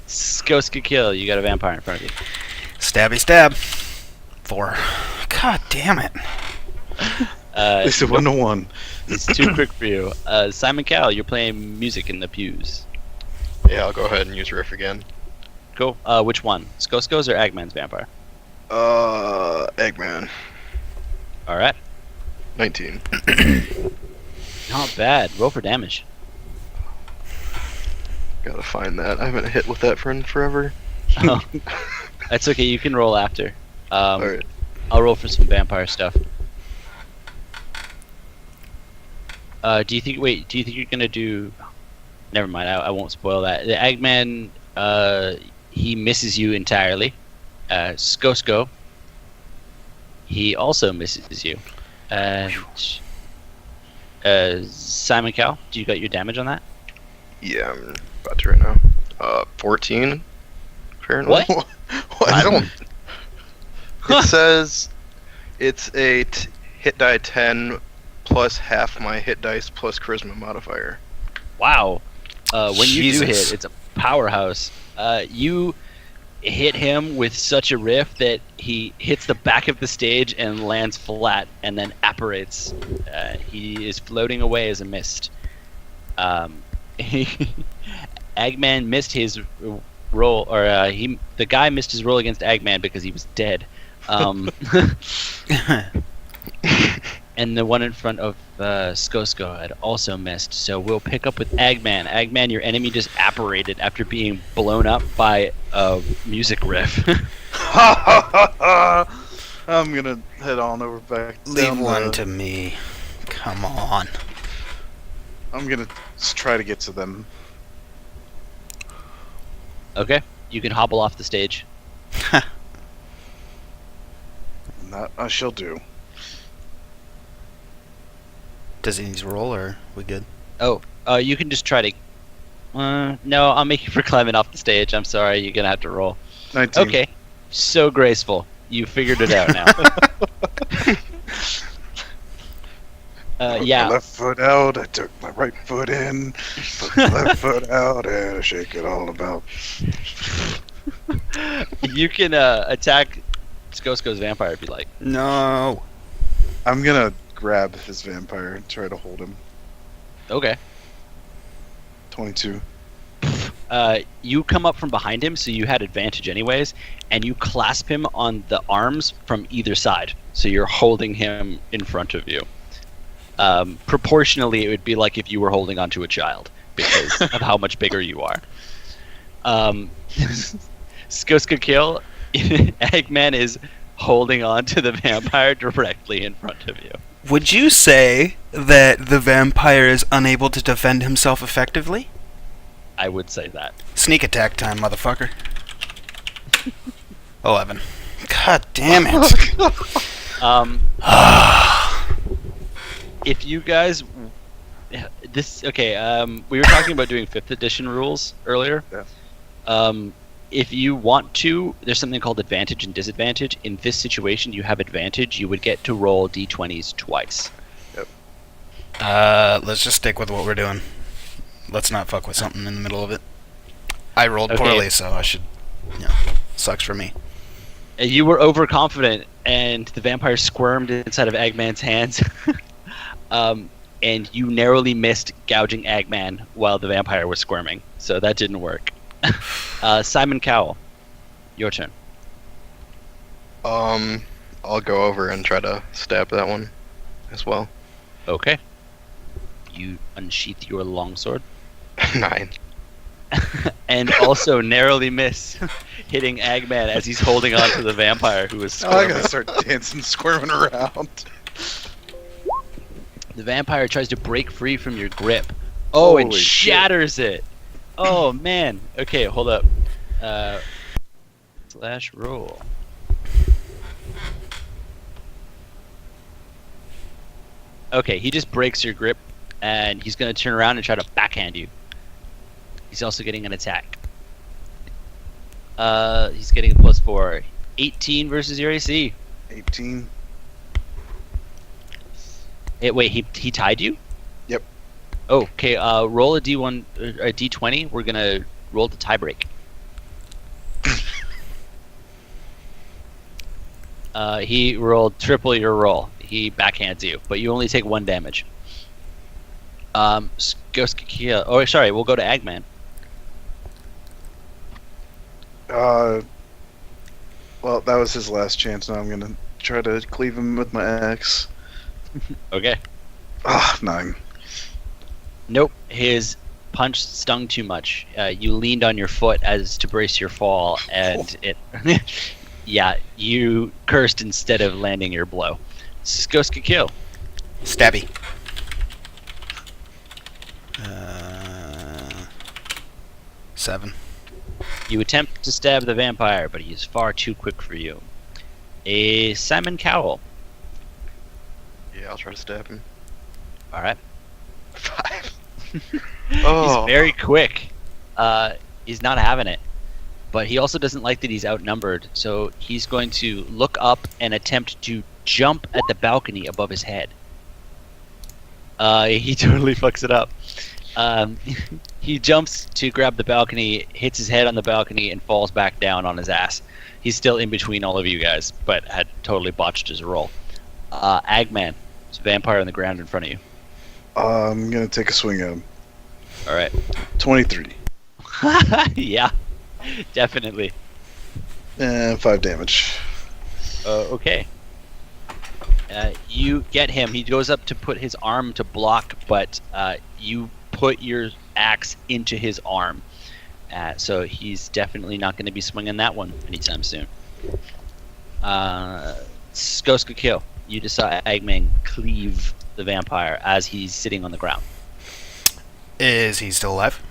Skoska Kill, you got a vampire in front of you. Stabby stab. 4. God damn it. It's a 1-1. It's too quick for you. Simon Cowell, you're playing music in the pews. Yeah, I'll go ahead and use Riff again. Cool. Which one? Skosko's or Eggman's vampire? Eggman. All right. 19. Not bad. Roll for damage. Gotta find that. I haven't hit with that friend forever. Oh, that's okay. You can roll after. Alright. I'll roll for some vampire stuff. Do you think? Wait. Do you think you're gonna do? Never mind. I won't spoil that. The Eggman, he misses you entirely. Skosko, he also misses you. And Simon Cow, do you got your damage on that? Yeah, I'm about to right now. 14. Apparently. What? I don't. It says it's a hit die 10 plus half my hit dice plus charisma modifier. Wow. When you do Jesus. hit, it's a powerhouse. You hit him with such a riff that he hits the back of the stage and lands flat and then apparates. He is floating away as a mist. Eggman missed his roll, or the guy missed his roll against Eggman because he was dead. And the one in front of Skosko had also missed, so we'll pick up with Eggman. Eggman, your enemy just apparated after being blown up by a music riff. I'm gonna head on over back. Leave down one the- to me. Come on. I'm gonna try to get to them. Okay, you can hobble off the stage. That I shall do. Does he need to roll, or we good? Oh, you can just try to. No, I'll make you for climbing off the stage. I'm sorry, you're gonna have to roll. 19. Okay, so graceful. You figured it out now. Put my Yeah, left foot out. I took my right foot in. Put my left foot out and I shake it all about. you can attack Skosko's vampire if you like. No. I'm gonna grab his vampire and try to hold him. Okay. 22. You come up from behind him, so you had advantage anyways, and you clasp him on the arms from either side. So you're holding him in front of you. Proportionally, it would be like if you were holding onto a child because of how much bigger you are. Skoska kill. Eggman is holding on to the vampire directly in front of you. Would you say that the vampire is unable to defend himself effectively? I would say that. Sneak attack time, motherfucker. 11. God damn it. If you guys, we were talking about doing 5th edition rules earlier. Yeah. If you want to, there's something called advantage and disadvantage. In this situation, you have advantage. You would get to roll d20s twice. Let's just stick with what we're doing. Let's not fuck with something in the middle of it. I rolled Okay. poorly, so I should, sucks for me. You were overconfident, and the vampire squirmed inside of Eggman's hands. And you narrowly missed gouging Eggman while the vampire was squirming. So that didn't work. Simon Cowell, your turn. I'll go over and try to stab that one as well. Okay. You unsheath your longsword. 9. And also narrowly miss hitting Eggman as he's holding on to the vampire who is Oh, I squirming. gotta start dancing, squirming around. The vampire tries to break free from your grip. Oh, and Holy shit. shatters it. Oh, man. Okay, hold up. Slash roll. Okay, he just breaks your grip, and he's going to turn around and try to backhand you. He's also getting an attack. He's getting a +4. 18 versus your AC. 18. Wait, he tied you? Yep. Oh, okay, roll a D1, a D20. We're gonna roll the tiebreak. He rolled triple your roll. He backhands you, but you only take 1 damage. We'll go to Eggman. Well, that was his last chance. Now I'm gonna try to cleave him with my axe. Okay. Ah, 9. Nope. His punch stung too much. You leaned on your foot as to brace your fall, and it. Yeah, you cursed instead of landing your blow. Skoska kill. Stabby. 7. You attempt to stab the vampire, but he is far too quick for you. A Simon Cowell. Yeah, I'll try to stab him. All right. 5. He's very quick. He's not having it. But he also doesn't like that he's outnumbered, so he's going to look up and attempt to jump at the balcony above his head. He totally fucks it up. He jumps to grab the balcony, hits his head on the balcony, and falls back down on his ass. He's still in between all of you guys, but had totally botched his roll. Agman, it's a vampire on the ground in front of you. I'm gonna take a swing at him. All right. 23. Yeah, definitely. 5 damage. Okay. You get him. He goes up to put his arm to block, but you put your axe into his arm. So he's definitely not going to be swinging that one anytime soon. Skoska kill. You decide Eggman cleave the vampire as he's sitting on the ground. Is he still alive?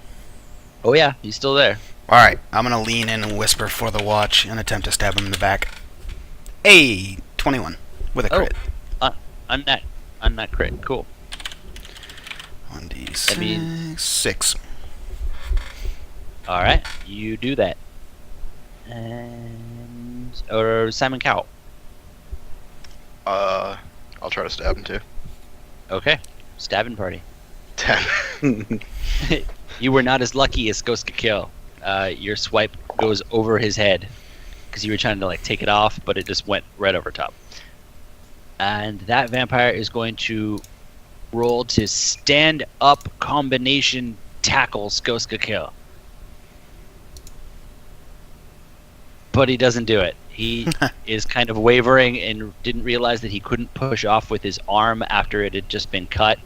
Oh yeah, he's still there. Alright, I'm gonna lean in and whisper for the watch and attempt to stab him in the back. Hey, 21 with a crit. I'm not crit. Cool. 1d6. I mean- 6. All right, you do that. And or Simon Cowell. I'll try to stab him too. Okay, stabbing party. 10. You were not as lucky as Skoska kill. Your swipe goes over his head because you were trying to like take it off, but it just went right over top. And that vampire is going to roll to stand up combination tackle Skoska kill. But he doesn't do it. He is kind of wavering and didn't realize that he couldn't push off with his arm after it had just been cut.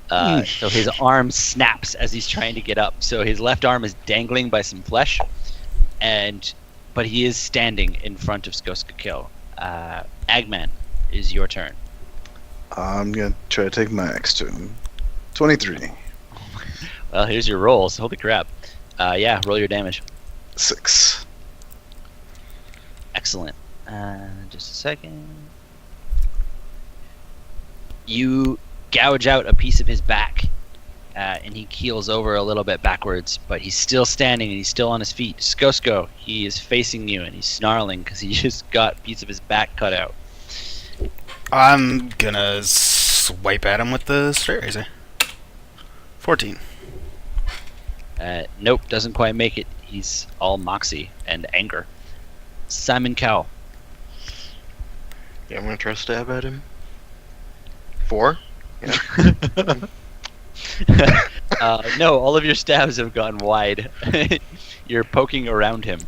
So his arm snaps as he's trying to get up. So his left arm is dangling by some flesh, but he is standing in front of Skoska kill. Agman, is your turn. I'm gonna try to take my axe to him. 23. Well, here's your rolls. Holy crap. Yeah, roll your damage. 6. Excellent. Just a second. You gouge out a piece of his back, and he keels over a little bit backwards, but he's still standing and he's still on his feet. Skosko, he is facing you and he's snarling because he just got a piece of his back cut out. I'm gonna swipe at him with the straight razor. 14. Nope, doesn't quite make it. He's all moxie and anger. Simon Cowell. Yeah, I'm gonna try to stab at him. 4. No, all of your stabs have gone wide. You're poking around him.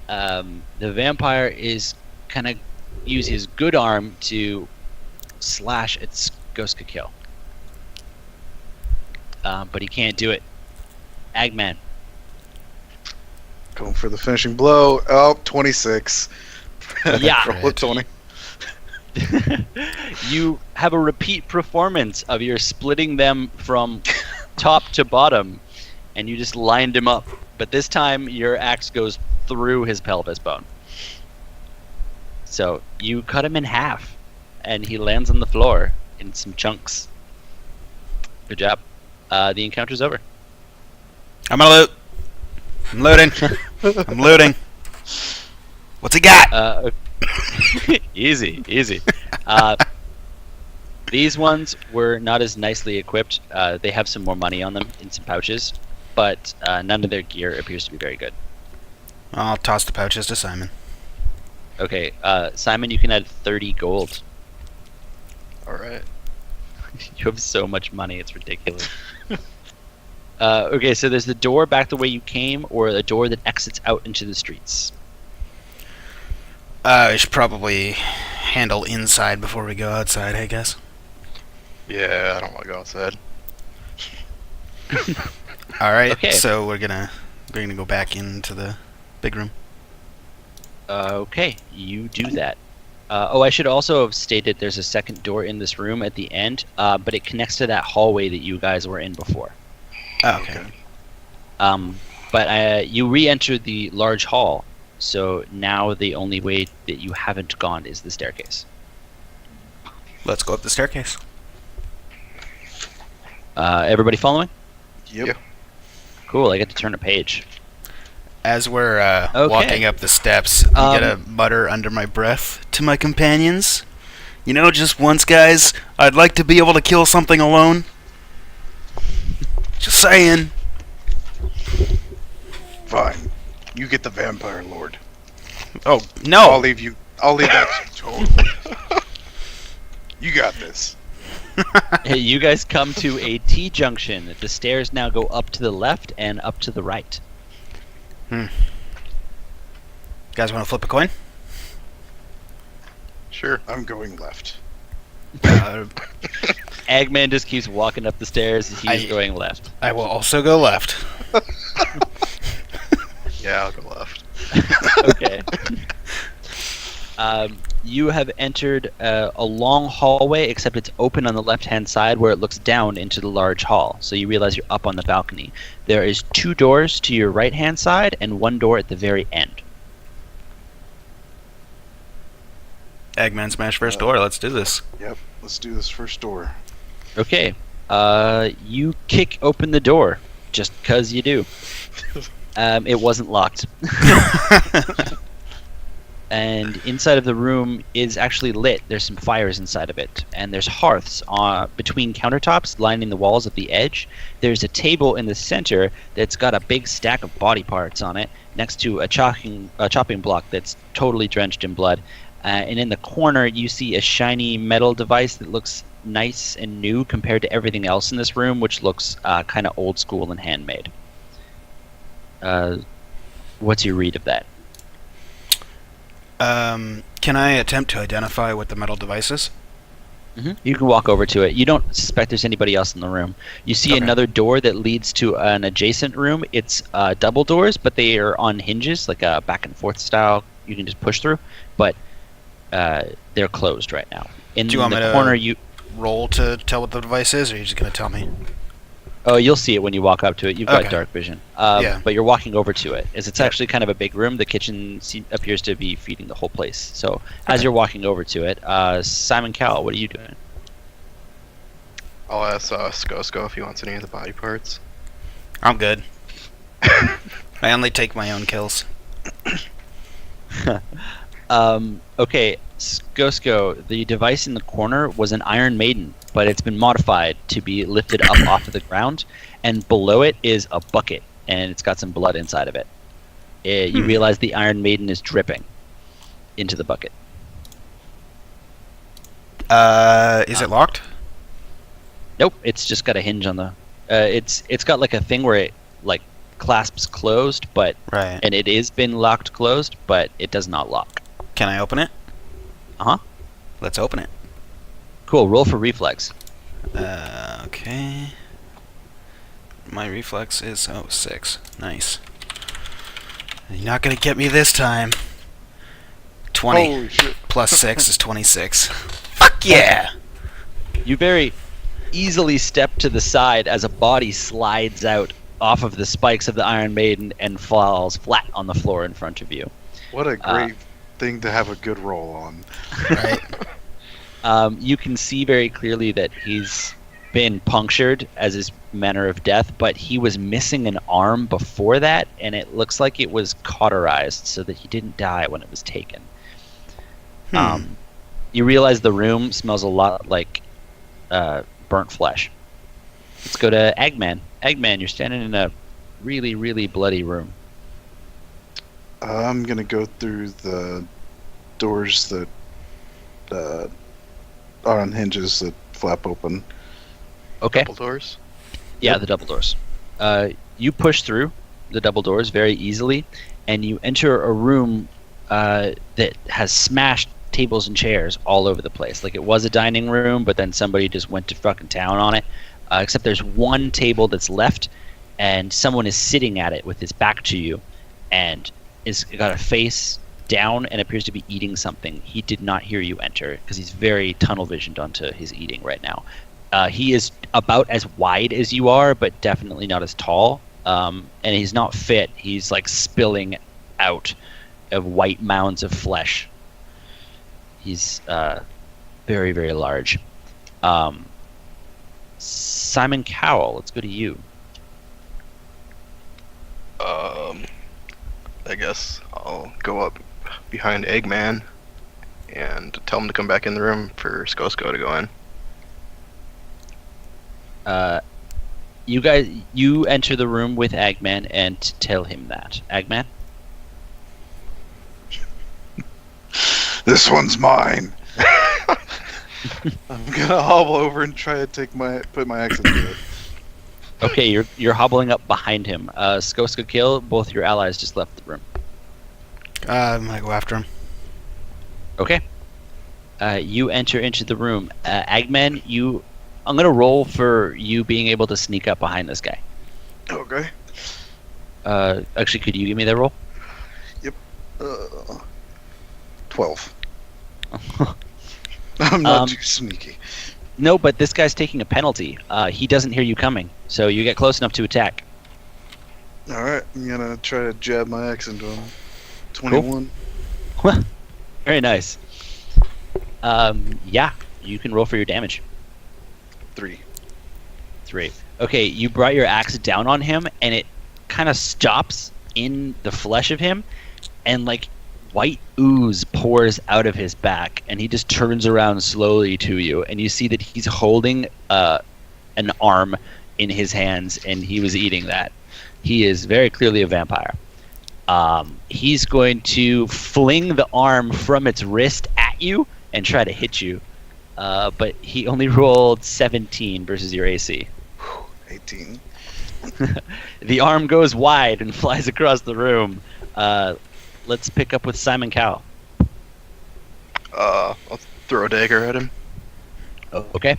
The vampire is kind of use his good arm to slash at Skoska kill. But he can't do it. Agman. Going for the finishing blow. Oh, 26. Yeah. Roll a 20. You have a repeat performance of your splitting them from top to bottom, and you just lined him up. But this time, your axe goes through his pelvis bone. So you cut him in half, and he lands on the floor in some chunks. Good job. The encounter's over. I'm gonna loot. I'm looting. I'm looting. What's he got? Easy. These ones were not as nicely equipped. They have some more money on them in some pouches, but none of their gear appears to be very good. I'll toss the pouches to Simon. Okay, Simon, you can add 30 gold. Alright. You have so much money, it's ridiculous. Okay, so there's the door back the way you came, or the door that exits out into the streets. We should probably handle inside before we go outside, I guess. Yeah, I don't want to go outside. All right. Okay. So we're gonna go back into the big room. Okay, you do that. I should also have stated there's a second door in this room at the end, but it connects to that hallway that you guys were in before. Oh, okay. But you re-enter the large hall, so now the only way that you haven't gone is the staircase. Let's go up the staircase. Everybody following? Yep. Yeah. Cool, I get to turn a page. As we're Okay. walking up the steps, I gotta mutter under my breath to my companions. You know, just once, guys, I'd like to be able to kill something alone. Just saying. Fine. You get the vampire lord. Oh, I'll no! leave that to you totally. You got this. Hey, you guys come to a T-junction. The stairs now go up to the left and up to the right. Guys want to flip a coin? Sure. I'm going left. Eggman just keeps walking up the stairs. He's I- going left. I will also go left. Yeah, I'll go left. Okay. You have entered a long hallway, except it's open on the left-hand side where it looks down into the large hall. So you realize you're up on the balcony. There is 2 doors to your right-hand side and 1 door at the very end. Eggman smash first door. Let's do this. Yep. Let's do this first door. Okay. You kick open the door, just 'cause you do. It wasn't locked. And inside of the room is actually lit. There's some fires inside of it, and there's hearths between countertops lining the walls at the edge. There's a table in the center that's got a big stack of body parts on it, next to a chopping block that's totally drenched in blood. And in the corner, you see a shiny metal device that looks nice and new compared to everything else in this room, which looks kind of old school and handmade. What's your read of that? Can I attempt to identify what the metal device is? You can walk over to it. You don't suspect there's anybody else in the room. You see Okay. another door that leads to an adjacent room. It's double doors, but they are on hinges, like a back and forth style. You can just push through, but they're closed right now. In Do you want the me to- corner, you Roll to tell what the device is, or are you just gonna tell me? you'll see it when you walk up to it. You've got Okay. dark vision, Yeah. but you're walking over to it. As it's Yeah. actually kind of a big room. The kitchen appears to be feeding the whole place. So as Okay. you're walking over to it, Simon Cowell, what are you doing? I'll ask Skosko if he wants any of the body parts. I'm good. I only take my own kills. Okay, Skosko, the device in the corner was an Iron Maiden, but it's been modified to be lifted up off of the ground, and below it is a bucket, and it's got some blood inside of it. You realize the Iron Maiden is dripping into the bucket. Is it locked? Nope, it's just got a hinge on the. It's got like a thing where it like clasps closed, but Right. and it is been locked closed, but it does not lock. Can I open it? Uh-huh. Let's open it. Cool. Roll for reflex. Okay. My reflex is 6. Nice. You're not gonna get me this time. 20 Holy shit. plus 6 is 26. Fuck yeah! You very easily step to the side as a body slides out off of the spikes of the Iron Maiden and falls flat on the floor in front of you. What a great thing to have a good roll on. Right. You can see very clearly that he's been punctured as his manner of death, but he was missing an arm before that, and it looks like it was cauterized so that he didn't die when it was taken. You realize the room smells a lot like burnt flesh. Let's go to Eggman. Eggman, you're standing in a really, really bloody room. I'm gonna go through the doors that are on hinges that flap open. Okay. Double doors. Yeah, the double doors. You push through the double doors very easily, and you enter a room that has smashed tables and chairs all over the place. Like it was a dining room, but then somebody just went to fucking town on it. Except there's one table that's left, and someone is sitting at it with his back to you, and is got a face down and appears to be eating something. He did not hear you enter because he's very tunnel visioned onto his eating right now. He is about as wide as you are, but definitely not as tall. And he's not fit. He's like spilling out of white mounds of flesh. He's very, very large. Simon Cowell, let's go to you. I guess I'll go up behind Eggman and tell him to come back in the room for Skosko to go in. You enter the room with Eggman and tell him that. Eggman? This one's mine. I'm gonna hobble over and try to put my axe into it. Okay, you're hobbling up behind him. Skoska kill, both your allies just left the room. I'm gonna go after him. Okay. You enter into the room. Eggman, I'm gonna roll for you being able to sneak up behind this guy. Okay. Actually, could you give me that roll? 12. I'm not too sneaky. No, but this guy's taking a penalty. He doesn't hear you coming, so you get close enough to attack. Alright, I'm gonna try to jab my axe into him. 21. Cool. Very nice. Yeah, you can roll for your damage. 3. 3. Okay, you brought your axe down on him, and it kind of stops in the flesh of him, and like white ooze pours out of his back, and he just turns around slowly to you, and you see that he's holding an arm in his hands, and he was eating that. He is very clearly a vampire. He's going to fling the arm from its wrist at you and try to hit you, but he only rolled 17 versus your AC. 18. The arm goes wide and flies across the room. Let's pick up with Simon Cowell. I'll throw a dagger at him. Oh, okay.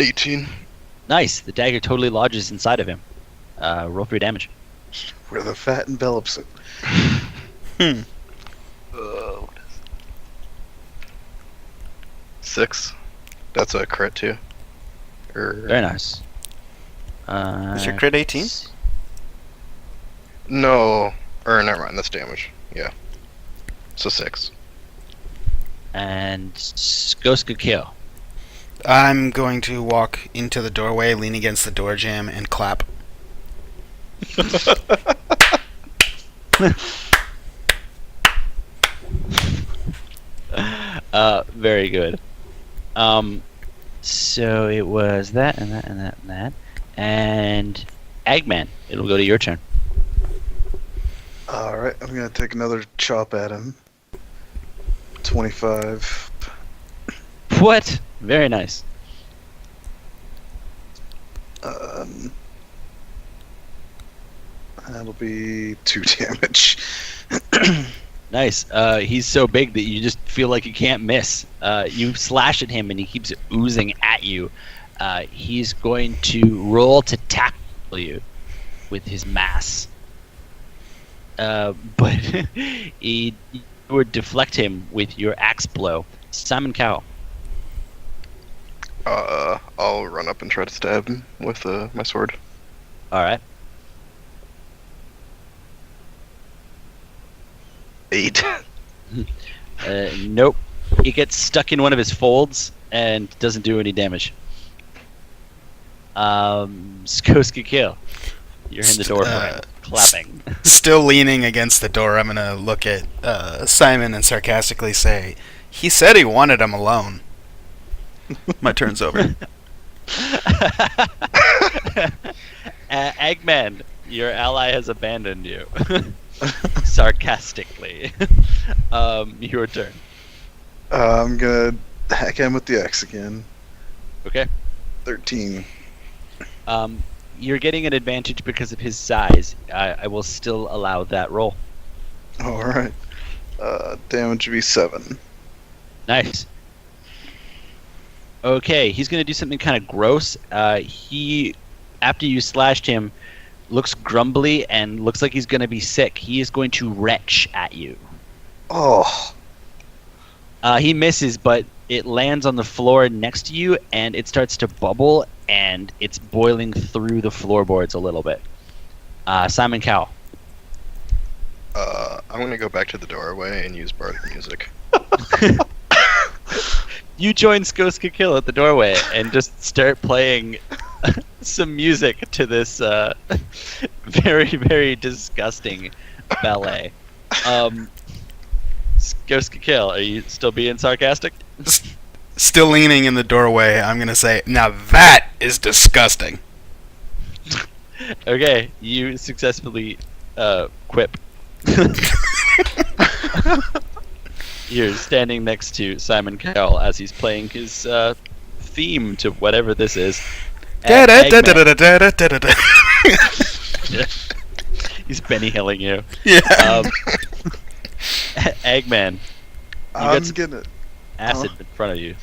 18. Nice. The dagger totally lodges inside of him. Roll for your damage. Where the fat envelops it. What is 6. That's a crit too. Very nice. Is your crit 18? No, or never mind. That's damage. Yeah. So 6. And Skoska kill. I'm going to walk into the doorway, lean against the door jamb, and clap. Very good. So it was that and that and that and that. And Eggman, it'll go to your turn. Alright, I'm gonna take another chop at him. 25. What? Very nice. That'll be 2 damage. Nice. He's so big that you just feel like you can't miss. You slash at him and he keeps oozing at you. He's going to roll to tackle you with his mass. But you would deflect him with your axe blow. Simon Cowell. I'll run up and try to stab him with my sword. Alright. 8. Nope. He gets stuck in one of his folds and doesn't do any damage. Skoska kill. You're in the door clapping. Still leaning against the door, I'm gonna look at Simon and sarcastically say, "He said he wanted him alone." My turn's over. Eggman, your ally has abandoned you. Sarcastically. Your turn. I'm gonna hack him with the axe again. Okay. 13. You're getting an advantage because of his size. I will still allow that roll. Alright. Damage would be 7. Nice. Okay, he's gonna do something kind of gross. He, after you slashed him, looks grumbly and looks like he's gonna be sick. He is going to retch at you. Oh. He misses, but it lands on the floor next to you, and it starts to bubble, and it's boiling through the floorboards a little bit. Simon Cowell. I'm gonna go back to the doorway and use bardic music. You join Skoska Kill at the doorway and just start playing some music to this very, very disgusting ballet. Skoska Kill, are you still being sarcastic? Still leaning in the doorway, I'm gonna say, now that is disgusting. Okay, you successfully quip. You're standing next to Simon Cowell as he's playing his theme to whatever this is. Da-da-da-da-da-da-da-da-da. He's Benny Hilling you. Yeah. Eggman, I'm got gonna. acid in front of you.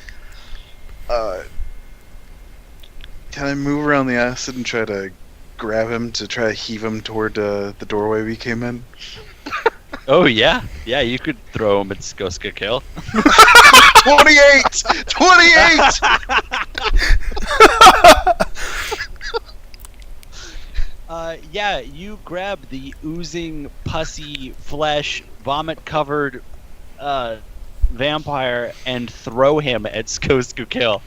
Can I move around the acid and try to grab him to try to heave him toward the doorway we came in? Oh yeah, you could throw him at Skoska Kill. 28! 28! Yeah, you grab the oozing, pussy, flesh, vomit-covered vampire and throw him at Skoska Kill.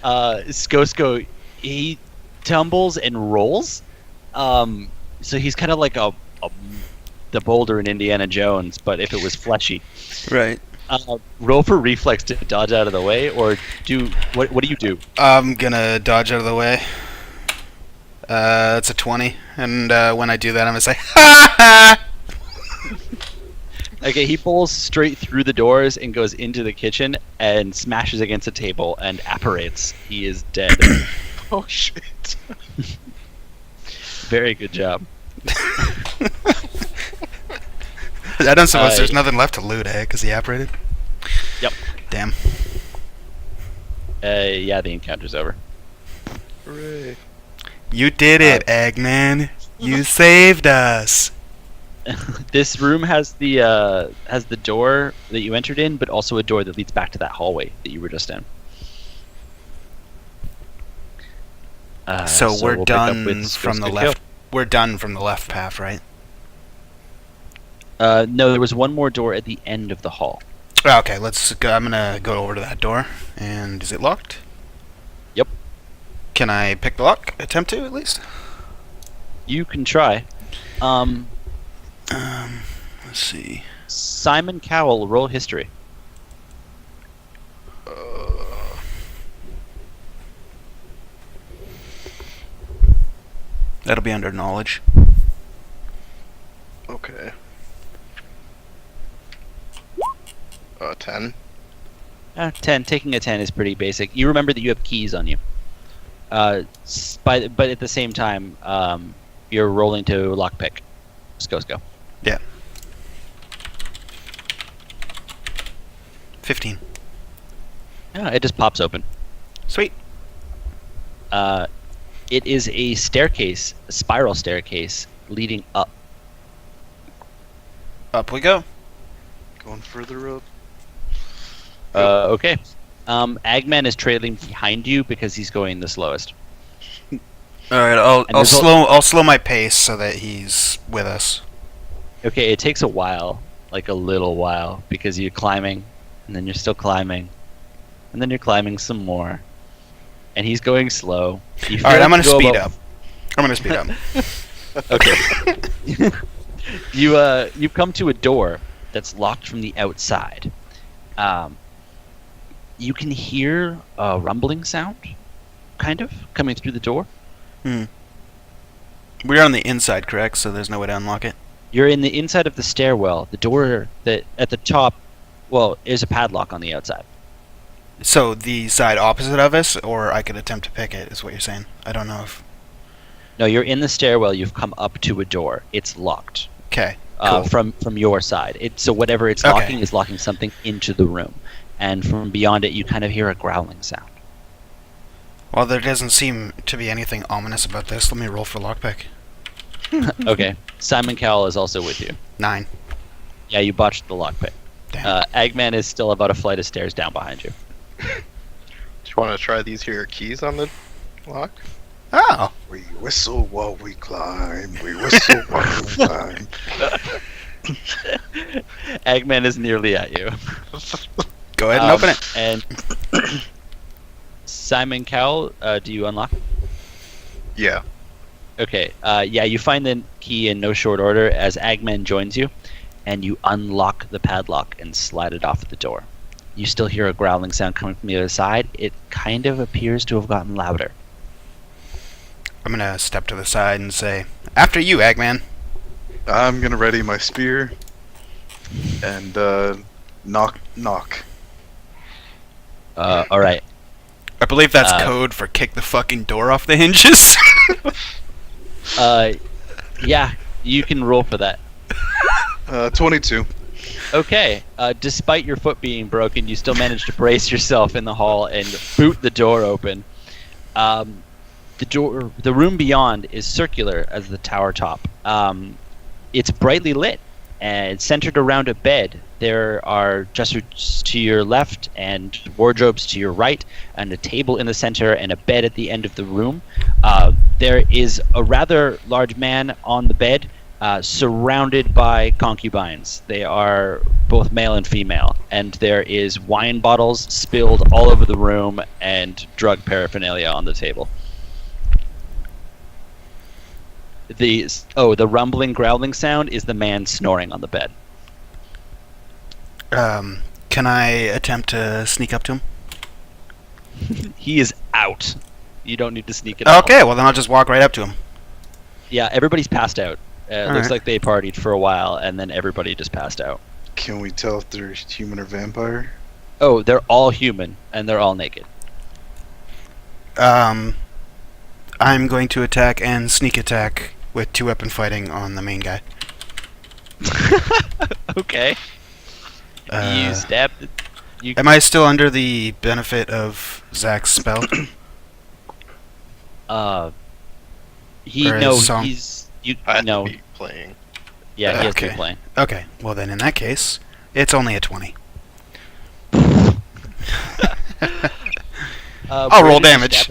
Skosko, he tumbles and rolls. So he's kind of like the boulder in Indiana Jones, but if it was fleshy. Right. Roll for reflex to dodge out of the way, or what do you do? I'm gonna dodge out of the way. It's a 20, and when I do that, I'm gonna say, ha ha! Okay, he pulls straight through the doors and goes into the kitchen and smashes against a table and apparates. He is dead. Oh shit. Very good job. I don't suppose there's nothing left to loot, eh? Because he apparated? Yep. Damn. Yeah, the encounter's over. Hooray. You did it, Eggman. You saved us. This room has the door that you entered in, but also a door that leads back to that hallway that you were just in. So we're we'll pick up with done from the Skoska left. We're done from the left path, right? No, there was one more door at the end of the hall. Okay, let's go. I'm gonna go over to that door. And is it locked? Yep. Can I pick the lock? Attempt to, at least? You can try. Let's see. Simon Cowell, roll history. That'll be under knowledge. Okay. 10. 10. Taking a 10 is pretty basic. You remember that you have keys on you. But at the same time, you're rolling to lockpick. Skosko. Yeah. 15. Yeah, it just pops open. Sweet. It is a staircase, a spiral staircase, leading up. Up we go. Going further up. Okay. Agman is trailing behind you because he's going the slowest. All right, I'll there's slow my pace so that he's with us. Okay, it takes a while, like a little while, because you're climbing, and then you're still climbing, and then you're climbing some more, and he's going slow. All right, I'm gonna speed up. I'm gonna speed up. Okay. You come to a door that's locked from the outside. You can hear a rumbling sound, kind of, coming through the door. We're on the inside, correct? So there's no way to unlock it? You're in the inside of the stairwell. The door that at the top, well, is a padlock on the outside. So the side opposite of us, or I could attempt to pick it, is what you're saying. I don't know if... No, you're in the stairwell. You've come up to a door. It's locked. Okay, cool. From your side. So whatever it's Okay. locking is locking something into the room. And from beyond it, you kind of hear a growling sound. Well, there doesn't seem to be anything ominous about this. Let me roll for lockpick. Okay. Simon Cowell is also with you. 9. Yeah, you botched the lockpick. Damn. Eggman is still about a flight of stairs down behind you. Do you want to try these here keys on the lock? Oh! We whistle while we climb. We whistle while we climb. Eggman is nearly at you. Go ahead and open it. And Simon Cowell, do you unlock? Yeah. Okay. Yeah, you find the key in no short order as Eggman joins you, and you unlock the padlock and slide it off the door. You still hear a growling sound coming from the other side. It kind of appears to have gotten louder. I'm gonna step to the side and say, "After you, Eggman." I'm gonna ready my spear and knock. All right. I believe that's Uh, code for kick the fucking door off the hinges. Yeah, you can roll for that. 22. Okay. Despite your foot being broken, you still manage to brace yourself in the hall and boot the door open. The room beyond is circular as the tower top. It's brightly lit and centered around a bed. There are dressers to your left and wardrobes to your right, and a table in the center and a bed at the end of the room. There is a rather large man on the bed, surrounded by concubines. They are both male and female, and there is wine bottles spilled all over the room and drug paraphernalia on the table. The rumbling, growling sound is the man snoring on the bed. Can I attempt to sneak up to him? He is out. You don't need to sneak it. Okay, well then I'll just walk right up to him. Yeah, everybody's passed out. It looks Alright. like they partied for a while, and then everybody just passed out. Can we tell if they're human or vampire? Oh, they're all human, and they're all naked. I'm going to attack and sneak attack with 2-weapon fighting on the main guy. Okay. You Uh, stabbed. You am I still under the benefit of Zach's spell? He or no. his song? He's you. I have No. to be playing. Yeah, he has Okay. been playing. Okay, well then in that case, it's only a 20. I'll Where roll did you damage.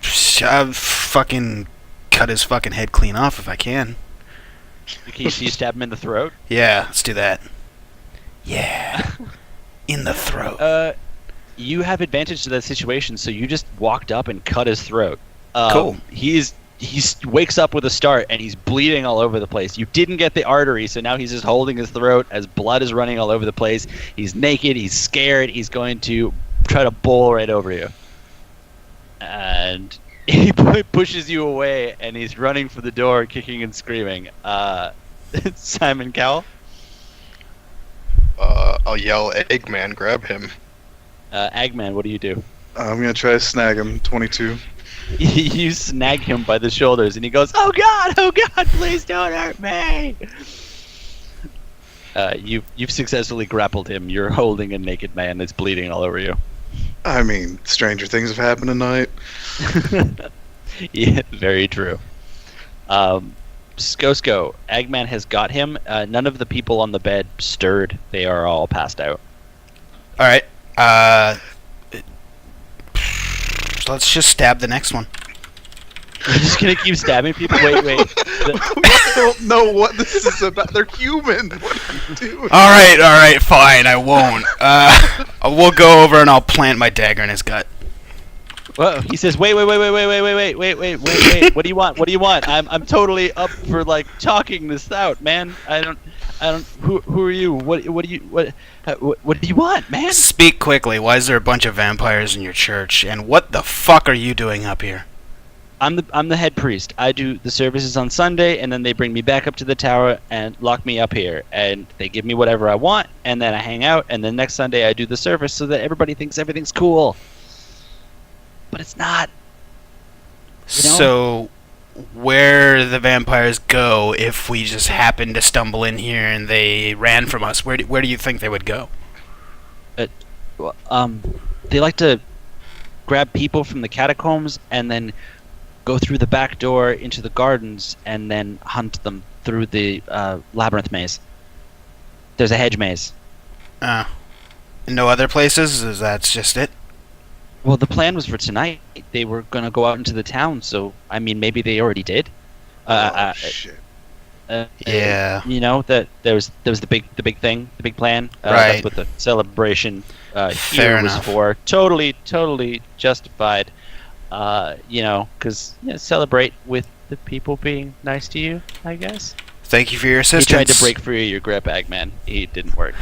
stab him? Fucking cut his fucking head clean off if I can. Okay, so you stab him in the throat. Yeah, let's do that. Yeah, in the throat. You have advantage to that situation, so you just walked up and cut his throat. Cool. He wakes up with a start and he's bleeding all over the place. You didn't get the artery, so now he's just holding his throat as blood is running all over the place. He's naked. He's scared. He's going to try to bowl right over you. And he pushes you away, and he's running for the door, kicking and screaming. Simon Cowell? I'll yell, Eggman, grab him. Eggman, what do you do? I'm gonna try to snag him. 22. You snag him by the shoulders, and he goes, oh God, please don't hurt me!" You've successfully grappled him. You're holding a naked man that's bleeding all over you. I mean, stranger things have happened tonight. Yeah, very true. Skosko, Eggman has got him. None of the people on the bed stirred. They are all passed out. All right. Let's just stab the next one. You're just gonna keep stabbing people? Wait. I don't know what this is about. They're human. What are you doing? All right, fine. I won't. We'll go over and I'll plant my dagger in his gut. Well, he says, wait. What do you want? What do you want? I'm totally up for like talking this out, man. I don't. Who are you? What do you want, man? Speak quickly. Why is there a bunch of vampires in your church? And what the fuck are you doing up here? I'm the head priest. I do the services on Sunday, and then they bring me back up to the tower and lock me up here, and they give me whatever I want, and then I hang out, and then next Sunday I do the service so that everybody thinks everything's cool. But it's not. You know? So, where the vampires go if we just happen to stumble in here and they ran from us? Where do you think they would go? They like to grab people from the catacombs and then go through the back door into the gardens and then hunt them through the labyrinth maze. There's a hedge maze. No other places? That's just it? Well, the plan was for tonight. They were going to go out into the town, so, I mean, maybe they already did. Shit. Yeah. You know, that there was the big thing, the big plan. Right. That's what the celebration Fair here was enough. for. Totally justified. You know, because celebrate with the people being nice to you, I guess. Thank you for your He assistance. tried to break free of your grip, Eggman. It didn't work.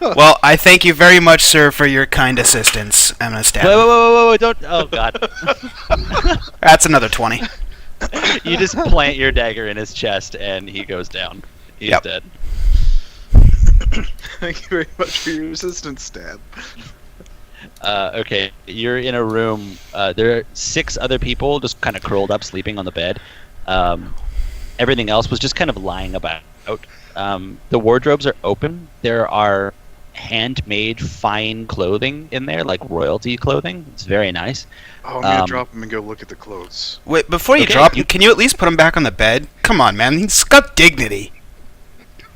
Well, I thank you very much, sir, for your kind assistance. I'm gonna stab him. Whoa, don't. Oh, God. That's another 20. You just plant your dagger in his chest, and he goes down. He's Yep. dead. Thank you very much for your assistance, Stab. Okay, you're in a room. There are 6 other people just kind of curled up, sleeping on the bed. Everything else was just kind of lying about. The wardrobes are open. There are handmade fine clothing in there, like royalty clothing. It's very nice. Oh, I'm gonna drop him and go look at the clothes. Wait, before you Okay, drop him, can you at least put him back on the bed? Come on, man. He's got dignity.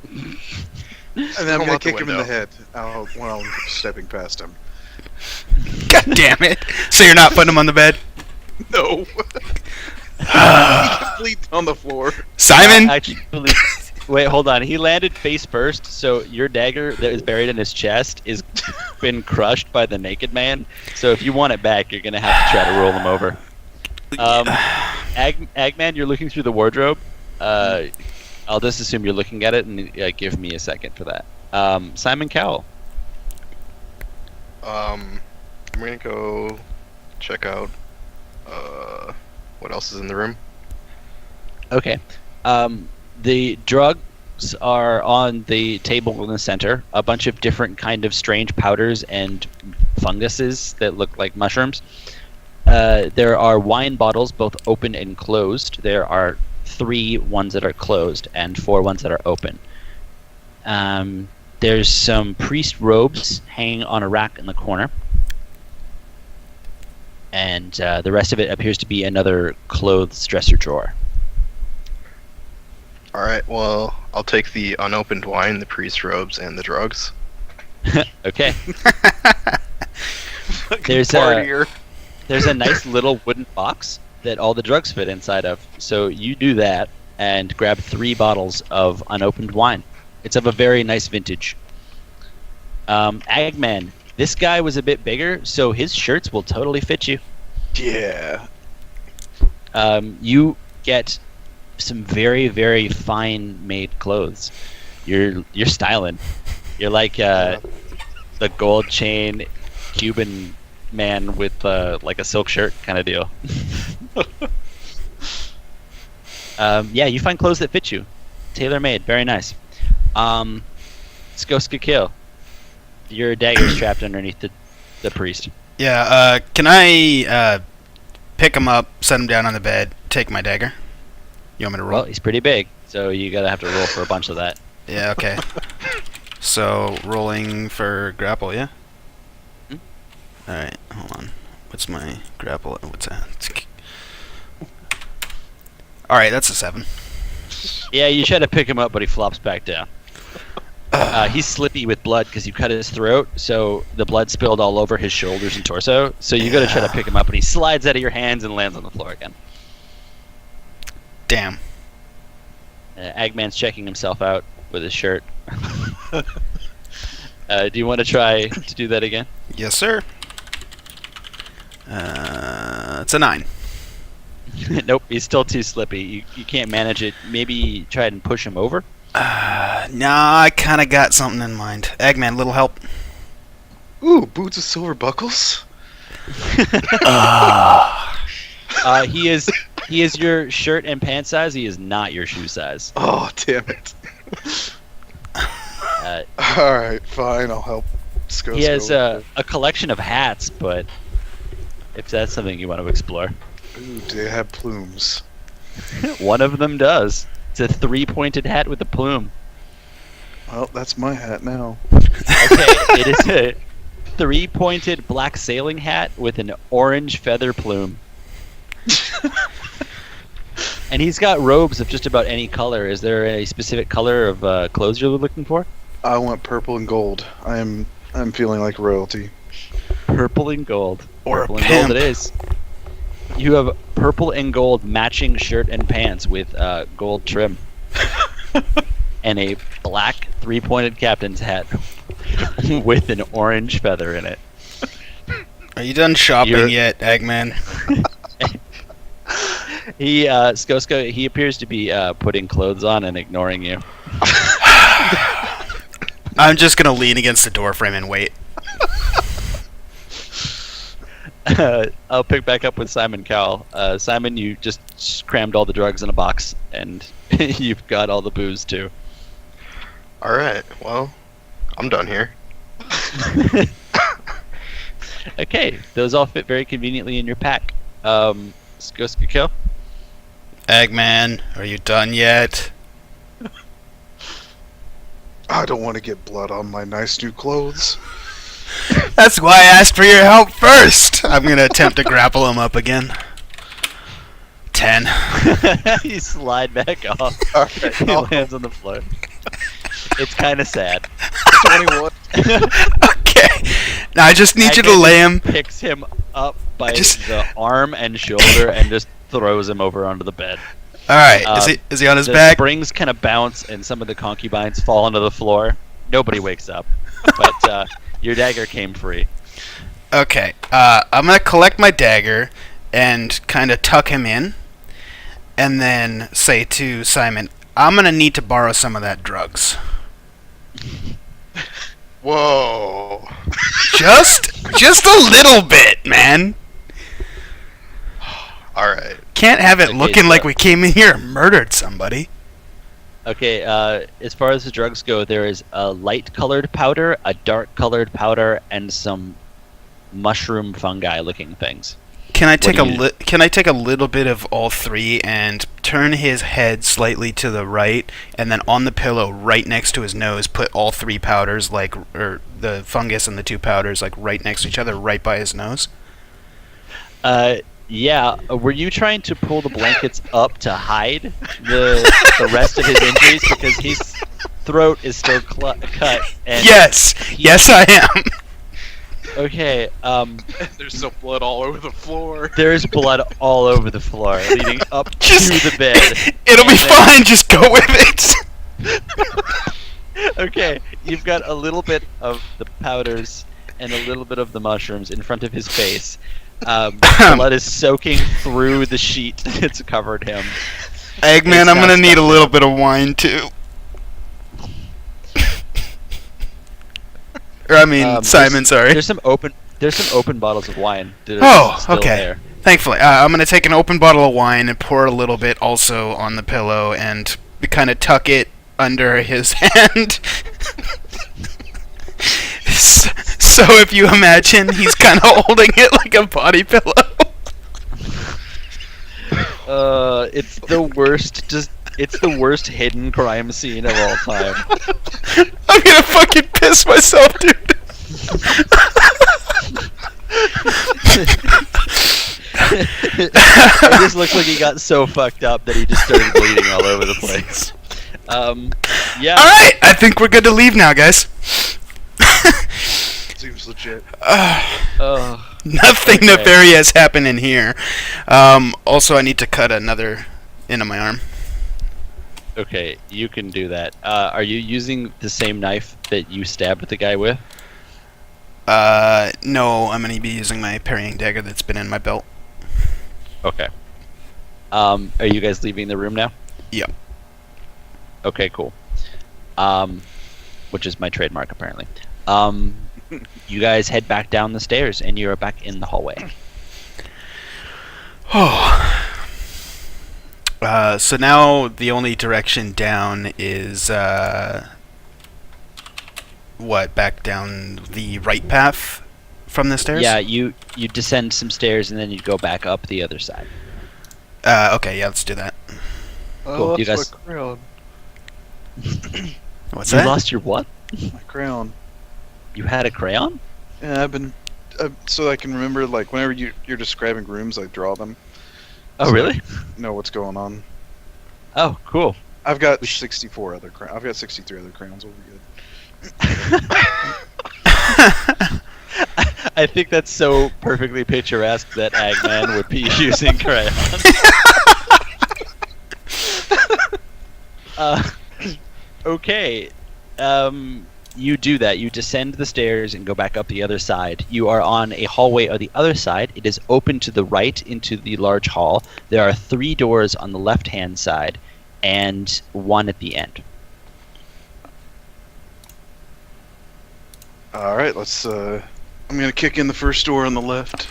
And then I'm Come gonna out the kick him in the window. head while I'm stepping past him. God damn it. So you're not putting him on the bed? No. He completely on the floor. Simon? Actually, wait, hold on. He landed face first, so your dagger that is buried in his chest is been crushed by the naked man. So if you want it back, you're gonna have to try to roll him over. Eggman, you're looking through the wardrobe. I'll just assume you're looking at it, and give me a second for that. Simon Cowell. I'm gonna go check out what else is in the room. Okay. The drugs are on the table in the center. A bunch of different kind of strange powders and funguses that look like mushrooms. There are wine bottles, both open and closed. There are 3 ones that are closed and 4 ones that are open. There's some priest robes hanging on a rack in the corner. And the rest of it appears to be another clothes dresser drawer. Alright, well, I'll take the unopened wine, the priest robes, and the drugs. Okay. There's a nice little wooden box that all the drugs fit inside of. So you do that and grab 3 bottles of unopened wine. It's of a very nice vintage. Eggman, this guy was a bit bigger, so his shirts will totally fit you. Yeah. You get some very, very fine made clothes. You're styling. You're like the gold chain Cuban man with like a silk shirt kind of deal. Yeah, you find clothes that fit you. Tailor made, very nice. Let's go Skill. Your dagger is trapped underneath the priest. Yeah, can I pick him up, set him down on the bed, take my dagger? You want me to roll? Well, he's pretty big, so you gotta have to roll for a bunch of that. Yeah, okay. So, rolling for grapple, yeah? Hmm? Alright, hold on. What's my grapple? What's that? Alright, that's a 7. Yeah, you try to pick him up, but he flops back down. He's slippy with blood because you cut his throat, so the blood spilled all over his shoulders and torso. So you gotta try to pick him up, and he slides out of your hands and lands on the floor again. Damn. Eggman's checking himself out with his shirt. Do you want to try to do that again? Yes, sir. It's a 9. Nope, he's still too slippy. You can't manage it. Maybe try and push him over. Nah, I kind of got something in mind. Eggman, little help. Ooh, boots with silver buckles? He is your shirt and pant size. He is not your shoe size. Oh, damn it. Alright, fine, I'll help Skosko. He has a collection of hats, but if that's something you want to explore, Ooh, do they have plumes? one of them does. It's a 3-pointed hat with a plume. Well, that's my hat now. Okay, it is a 3-pointed black sailing hat with an orange feather plume. And he's got robes of just about any color. Is there a specific color of clothes you're looking for? I want purple and gold. I'm feeling like royalty. Purple and gold. Or a Purple and pimp. gold it is. You have purple and gold matching shirt and pants with gold trim. And a black 3-pointed captain's hat with an orange feather in it. Are you done shopping You're- yet, Eggman? Skosko, he appears to be putting clothes on and ignoring you. I'm just gonna lean against the doorframe and wait. I'll pick back up with Simon Cowell. Simon, you just crammed all the drugs in a box, and you've got all the booze too. Alright, well, I'm done here. Okay, those all fit very conveniently in your pack. Skosko, Eggman, are you done yet? I don't want to get blood on my nice new clothes. That's why I asked for your help first. I'm gonna attempt to grapple him up again. 10. you slide back off. Alright, He lands on the floor. It's kind of sad. 21. Okay. Now I just need you to Eggman lay him. Picks him up by Just- the arm and shoulder and just throws him over onto the bed. All right. Is he on his The back? springs kind of bounce, and some of the concubines fall onto the floor. Nobody wakes up, but your dagger came free. Okay. I'm gonna collect my dagger and kind of tuck him in, and then say to Simon, "I'm gonna need to borrow some of that drugs." Whoa. Just a little bit, man. Alright. Can't have it Okay, looking so- like we came in here and murdered somebody. Okay, as far as the drugs go, there is a light-colored powder, a dark-colored powder, and some mushroom fungi-looking things. Can I take do you- can I take a little bit of all three and turn his head slightly to the right, and then on the pillow right next to his nose put all three powders, or the fungus and the two powders, like right next to each other, right by his nose? Yeah, were you trying to pull the blankets up to hide the rest of his injuries because his throat is still cut? And Yes, yes I am. Okay. There's some blood all over the floor. There's blood all over the floor, leading up Just- to the bed. It'll be And then- fine. Just go with it. Okay, you've got a little bit of the powders and a little bit of the mushrooms in front of his face. Blood is soaking through the sheet that's covered him. Eggman, It's I'm now gonna need a stuck little bit of wine too. Or I mean, Simon. Sorry. There's some open bottles of wine. That are Oh, still okay. there. Thankfully, I'm gonna take an open bottle of wine and pour a little bit also on the pillow and kind of tuck it under his hand. So if you imagine, he's kind of holding it like a body pillow. It's the worst. It's the worst hidden crime scene of all time. I'm gonna fucking piss myself, dude. It just looks like he got so fucked up that he just started bleeding all over the place. Yeah. All right, I think we're good to leave now, guys. Seems legit. Nothing Okay. nefarious happened in here. Also, I need to cut another into my arm. Okay, you can do that. Are you using the same knife that you stabbed the guy with? No, I'm gonna be using my parrying dagger that's been in my belt. Okay. Are you guys leaving the room now? Yep. Okay, cool. Which is my trademark, apparently. You guys head back down the stairs, and you're back in the hallway. Oh. So now the only direction down is what? Back down the right path from the stairs? Yeah, you descend some stairs and then you go back up the other side. Okay, yeah, let's do that. Cool. Oh, You that's guys- my crown. What's You that? lost your what? My crown. You had a crayon? Yeah, I've been so I can remember like whenever you're describing rooms, I draw them. Oh, So really? I know what's going on. Oh, cool. I've got 64 other crowns. I've got 63 other crowns. We'll be good. I think that's so perfectly picturesque that Eggman would be using crayons. Okay. You do that. You descend the stairs and go back up the other side. You are on a hallway on the other side. It is open to the right into the large hall. There are 3 doors on the left-hand side and 1 at the end. All right, let's. I'm gonna kick in the first door on the left.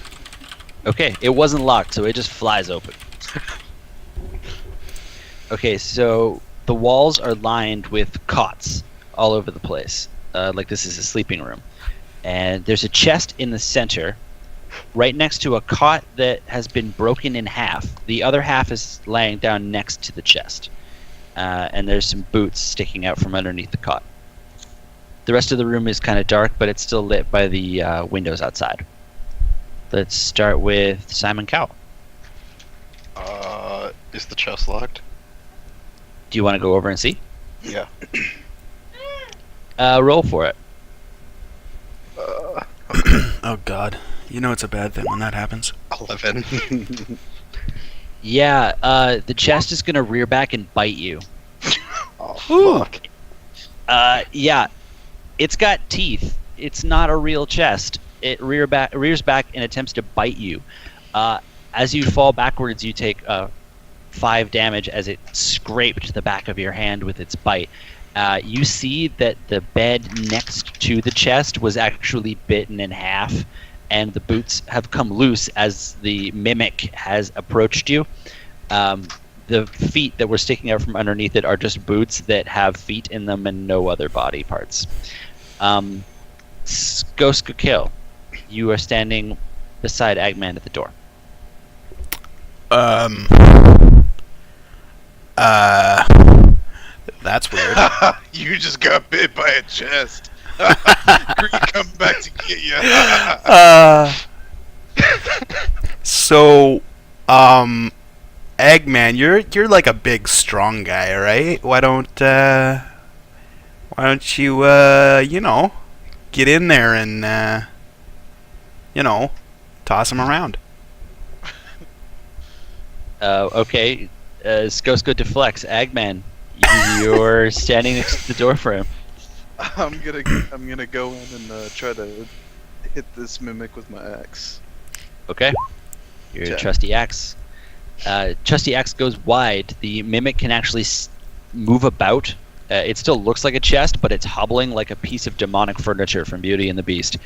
Okay, it wasn't locked, so it just flies open. Okay, so the walls are lined with cots all over the place. Like this is a sleeping room. And there's a chest in the center, right next to a cot that has been broken in half. The other half is laying down next to the chest. And there's some boots sticking out from underneath the cot. The rest of the room is kind of dark, but it's still lit by the windows outside. Let's start with Simon Cowell. Is the chest locked? Do you want to go over and see? Yeah. Roll for it. Oh god. You know it's a bad thing when that happens. 11. Yeah, the chest is going to rear back and bite you. Oh, fuck. Yeah, it's got teeth. It's not a real chest. It rears back and attempts to bite you. As you fall backwards, you take 5 damage as it scraped the back of your hand with its bite. You see that the bed next to the chest was actually bitten in half, and the boots have come loose as the mimic has approached you. The feet that were sticking out from underneath it are just boots that have feet in them and no other body parts. Skoska Kill, you are standing beside Eggman at the door. That's weird. You just got bit by a chest. Creed come back to get you. So, Eggman, you're like a big, strong guy, right? Why don't you, get in there and, toss him around? Okay, Skoska deflects. Eggman, you're standing next to the door for him. I'm gonna go in and try to hit this mimic with my axe. Okay. Your Okay. trusty axe. Trusty axe goes wide. The mimic can actually move about. It still looks like a chest, but it's hobbling like a piece of demonic furniture from Beauty and the Beast.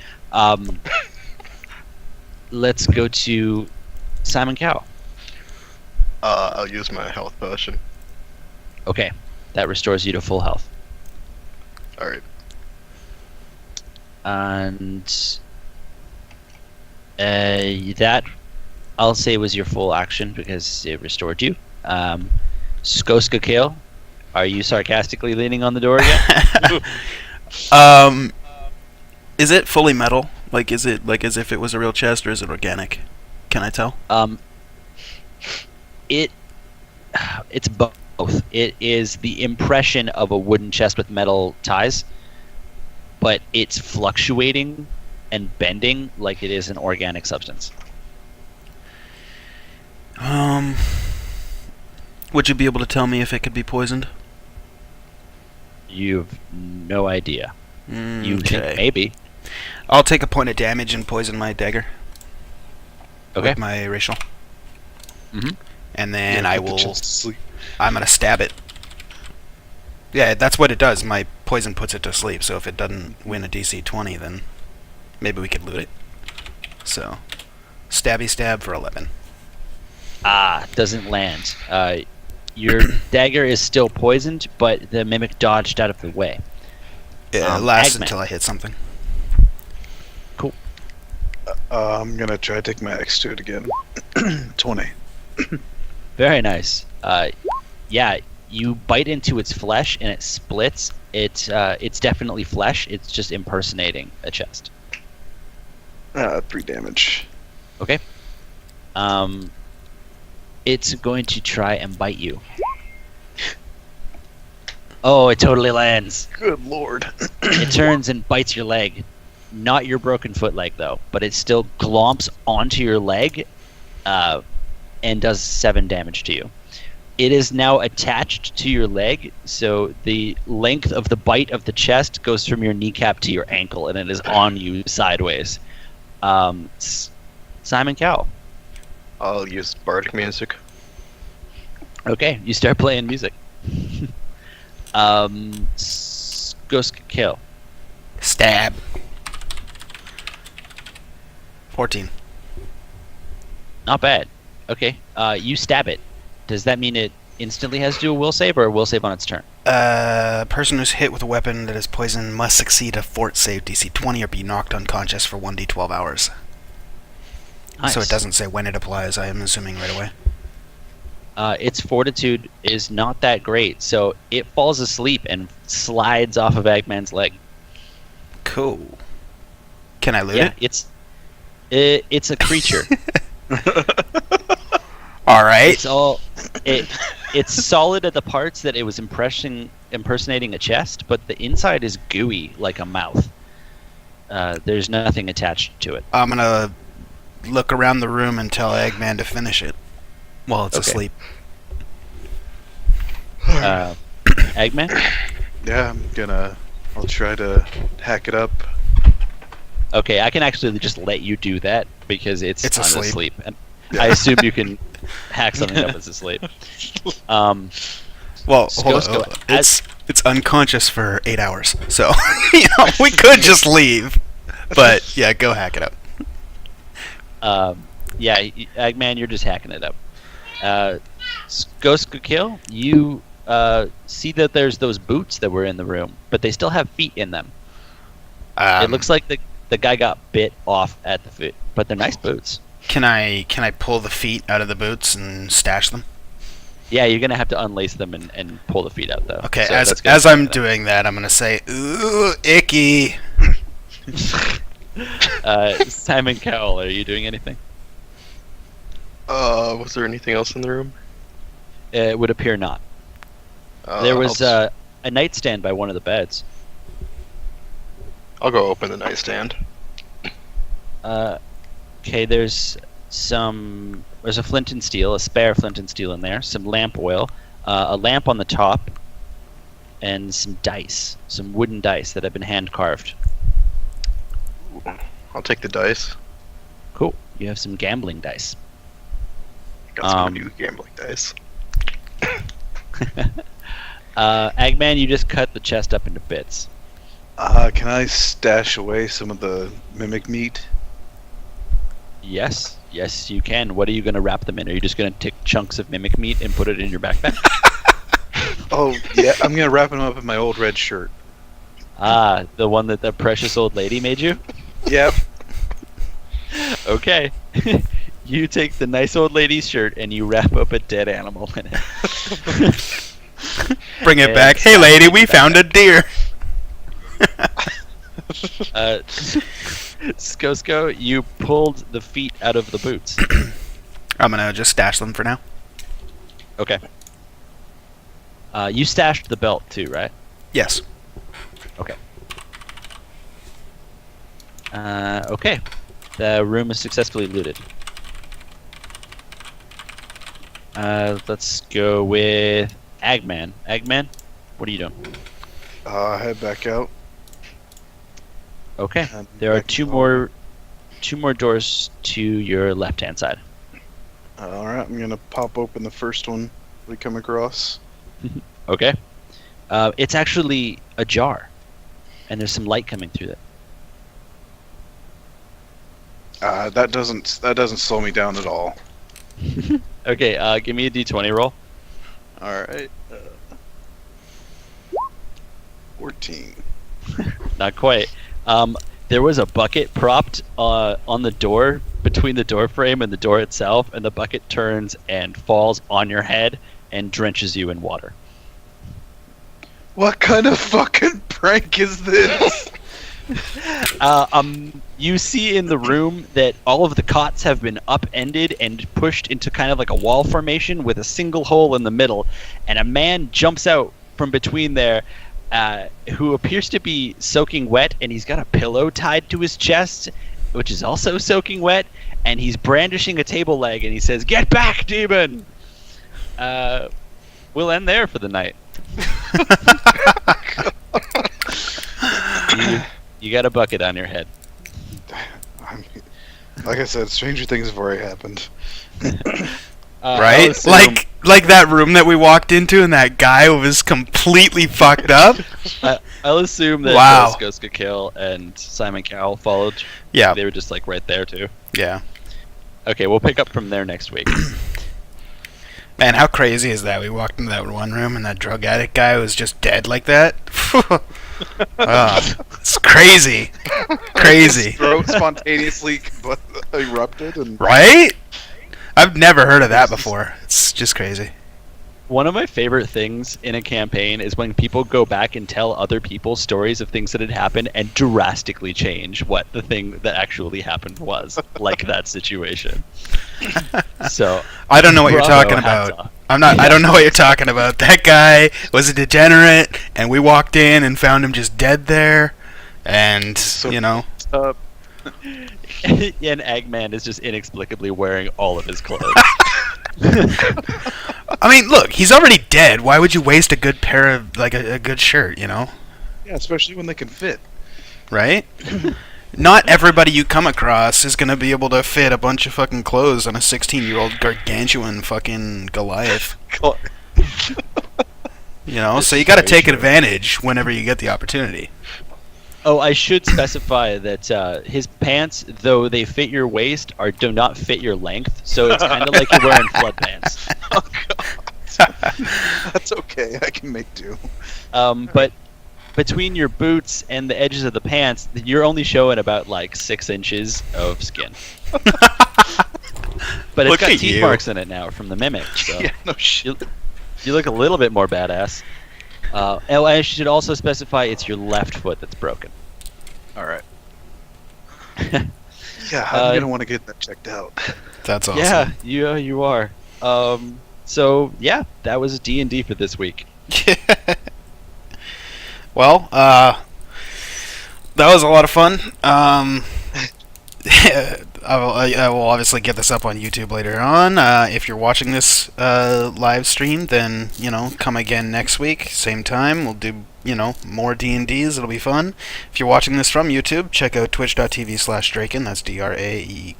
Let's go to Simon Cowell. I'll use my health potion. Okay, that restores you to full health. Alright. And that I'll say was your full action because it restored you. Skoska Kill, are you sarcastically leaning on the door again? Is it fully metal? Like, is it like as if it was a real chest, or is it organic? Can I tell? It's both. It is the impression of a wooden chest with metal ties, but it's fluctuating and bending like it is an organic substance. Would you be able to tell me if it could be poisoned? You've no idea. You Okay. think maybe. I'll take a point of damage and poison my dagger. Okay. With my racial. Mhm. And then Yeah, I put the will. chest to sleep. I'm gonna stab it. Yeah, that's what it does. My poison puts it to sleep. So if it doesn't win a DC 20, then maybe we could loot it. So, stabby stab for 11. Doesn't land. Your dagger is still poisoned, but the mimic dodged out of the way. It lasts Eggman. until I hit something. I'm gonna try to take my axe to it again. 20. Very nice. Yeah, you bite into its flesh and it splits. It's definitely flesh. It's just impersonating a chest. 3 damage. Okay. It's going to try and bite you. Oh, it totally lands. Good lord. It turns and bites your leg. Not your broken foot leg, though, but it still glomps onto your leg and does 7 damage to you. It is now attached to your leg, so the length of the bite of the chest goes from your kneecap to your ankle, and it is on you sideways. Simon Cowell. I'll use bardic music. Okay, you start playing music. Ghost kill. Stab. 14. Not bad. Okay, you stab it. Does that mean it instantly has to do a will save, or a will save on its turn? Person who's hit with a weapon that is poisoned must succeed a fort save DC 20 or be knocked unconscious for 1d12 hours. Nice. So it doesn't say when it applies, I am assuming right away. Its fortitude is not that great, so it falls asleep and slides off of Eggman's leg. Cool. Can I loot Yeah, it? it's a creature. Alright. It's solid at the parts that it was impersonating a chest, but the inside is gooey like a mouth. There's nothing attached to it. I'm gonna look around the room and tell Eggman to finish it while it's Okay. asleep. Eggman? Yeah, I'll try to hack it up. Okay, I can actually just let you do that because it's asleep. asleep. And I assume you can hack something up as asleep. Well, hold Go. on. It's unconscious for 8 hours, so we could just leave. But yeah, go hack it up. Yeah, Eggman, you're just hacking it up. Ghost Kill, you see that there's those boots that were in the room, but they still have feet in them. It looks like the guy got bit off at the foot, but they're nice boots. Can I pull the feet out of the boots and stash them? Yeah, you're gonna have to unlace them and pull the feet out though. Okay, So as that's gonna I'm take doing that, I'm gonna say, "Ooh, icky." Simon Cowell, are you doing anything? Was there anything else in the room? It would appear not. There was a nightstand by one of the beds. I'll go open the nightstand. Okay, there's a flint and steel, a spare flint and steel in there, some lamp oil, a lamp on the top, and some dice, some wooden dice that have been hand carved. I'll take the dice. Cool. You have some gambling dice. Got some new gambling dice. Eggman, you just cut the chest up into bits. Can I stash away some of the mimic meat? Yes, you can. What are you going to wrap them in? Are you just going to take chunks of mimic meat and put it in your backpack? Oh, yeah, I'm gonna wrap them up in my old red shirt. The one that the precious old lady made you? Yep. Okay. You take the nice old lady's shirt and you wrap up a dead animal in it. Bring it And back. Hey, lady, we found a deer. Skosko, you pulled the feet out of the boots. I'm gonna just stash them for now. Okay. You stashed the belt too, right? Yes. Okay. Okay. The room is successfully looted. Let's go with Eggman. Eggman, what are you doing? Head back out. Okay. And There are back two over. more doors to your left-hand side. Alright, I'm gonna pop open the first one we come across. Okay. It's actually ajar, and there's some light coming through it. That doesn't slow me down at all. Okay, give me a d20 roll. Alright. 14. Not quite. There was a bucket propped on the door, between the door frame and the door itself, and the bucket turns and falls on your head and drenches you in water. What kind of fucking prank is this? You see in the room that all of the cots have been upended and pushed into kind of like a wall formation with a single hole in the middle, and a man jumps out from between there who appears to be soaking wet, and he's got a pillow tied to his chest, which is also soaking wet, and he's brandishing a table leg, and he says, "Get back, demon!" We'll end there for the night. You got a bucket on your head. I mean, like I said, stranger things have already happened. Right? Like that room that we walked into and that guy was completely fucked up? I'll assume that Wow. Skoska Kill and Simon Cowell followed. Yeah. They were just like right there too. Yeah. Okay, we'll pick up from there next week. Man, how crazy is that? We walked into that one room and that drug addict guy was just dead like that. It's crazy. Crazy. His throat spontaneously erupted and Right? I've never heard of that before. It's just crazy. One of my favorite things in a campaign is when people go back and tell other people stories of things that had happened and drastically change what the thing that actually happened was, like that situation. So I don't know what you're bravo, talking hats about. off. I don't know what you're talking about. That guy was a degenerate, and we walked in and found him just dead there. And, you know, And Eggman is just inexplicably wearing all of his clothes. I mean, look, he's already dead. Why would you waste a good pair of, like, a good shirt, you know? yeah, especially when they can fit. Right? Not everybody you come across is going to be able to fit a bunch of fucking clothes on a 16-year-old gargantuan fucking Goliath. You know, so you got to take advantage whenever you get the opportunity. Oh, I should specify that his pants, though they fit your waist, do not fit your length. So it's kind of like you're wearing flood pants. Oh god. That's okay. I can make do. But between your boots and the edges of the pants, you're only showing about like 6 inches of skin. But it's Look got at teeth you. marks in it now from the mimic. So Yeah, no shit. you look a little bit more badass. And I should also specify it's your left foot that's broken. Alright. Yeah, I'm gonna want to get that checked out. That's awesome. Yeah, you are. So yeah, that was D&D for this week. Well, that was a lot of fun. I will obviously get this up on YouTube later on. If you're watching this live stream, then, you know, come again next week, same time. We'll do, you know, more D&Ds. It'll be fun. If you're watching this from YouTube, check out twitch.tv/Draken. That's DRAEKAN.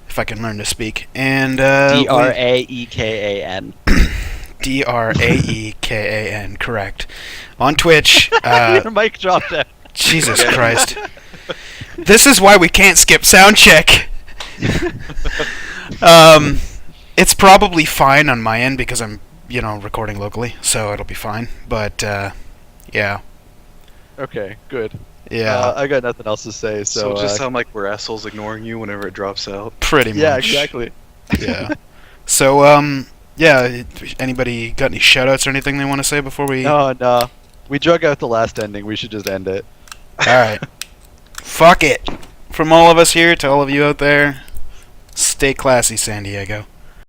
If I can learn to speak. And DRAEKAN. DRAEKAN, correct. On Twitch. Your mic dropped out. Jesus Christ. This is why we can't skip sound check. It's probably fine on my end because I'm, you know, recording locally, so it'll be fine. But, yeah. Okay, good. Yeah, I got nothing else to say. So just sound like we're assholes ignoring you whenever it drops out. pretty much. yeah, exactly. Yeah. So, yeah, anybody got any shoutouts or anything they want to say before we... No. We drug out the last ending. We should just end it. Alright. Fuck it. From all of us here to all of you out there, stay classy, San Diego.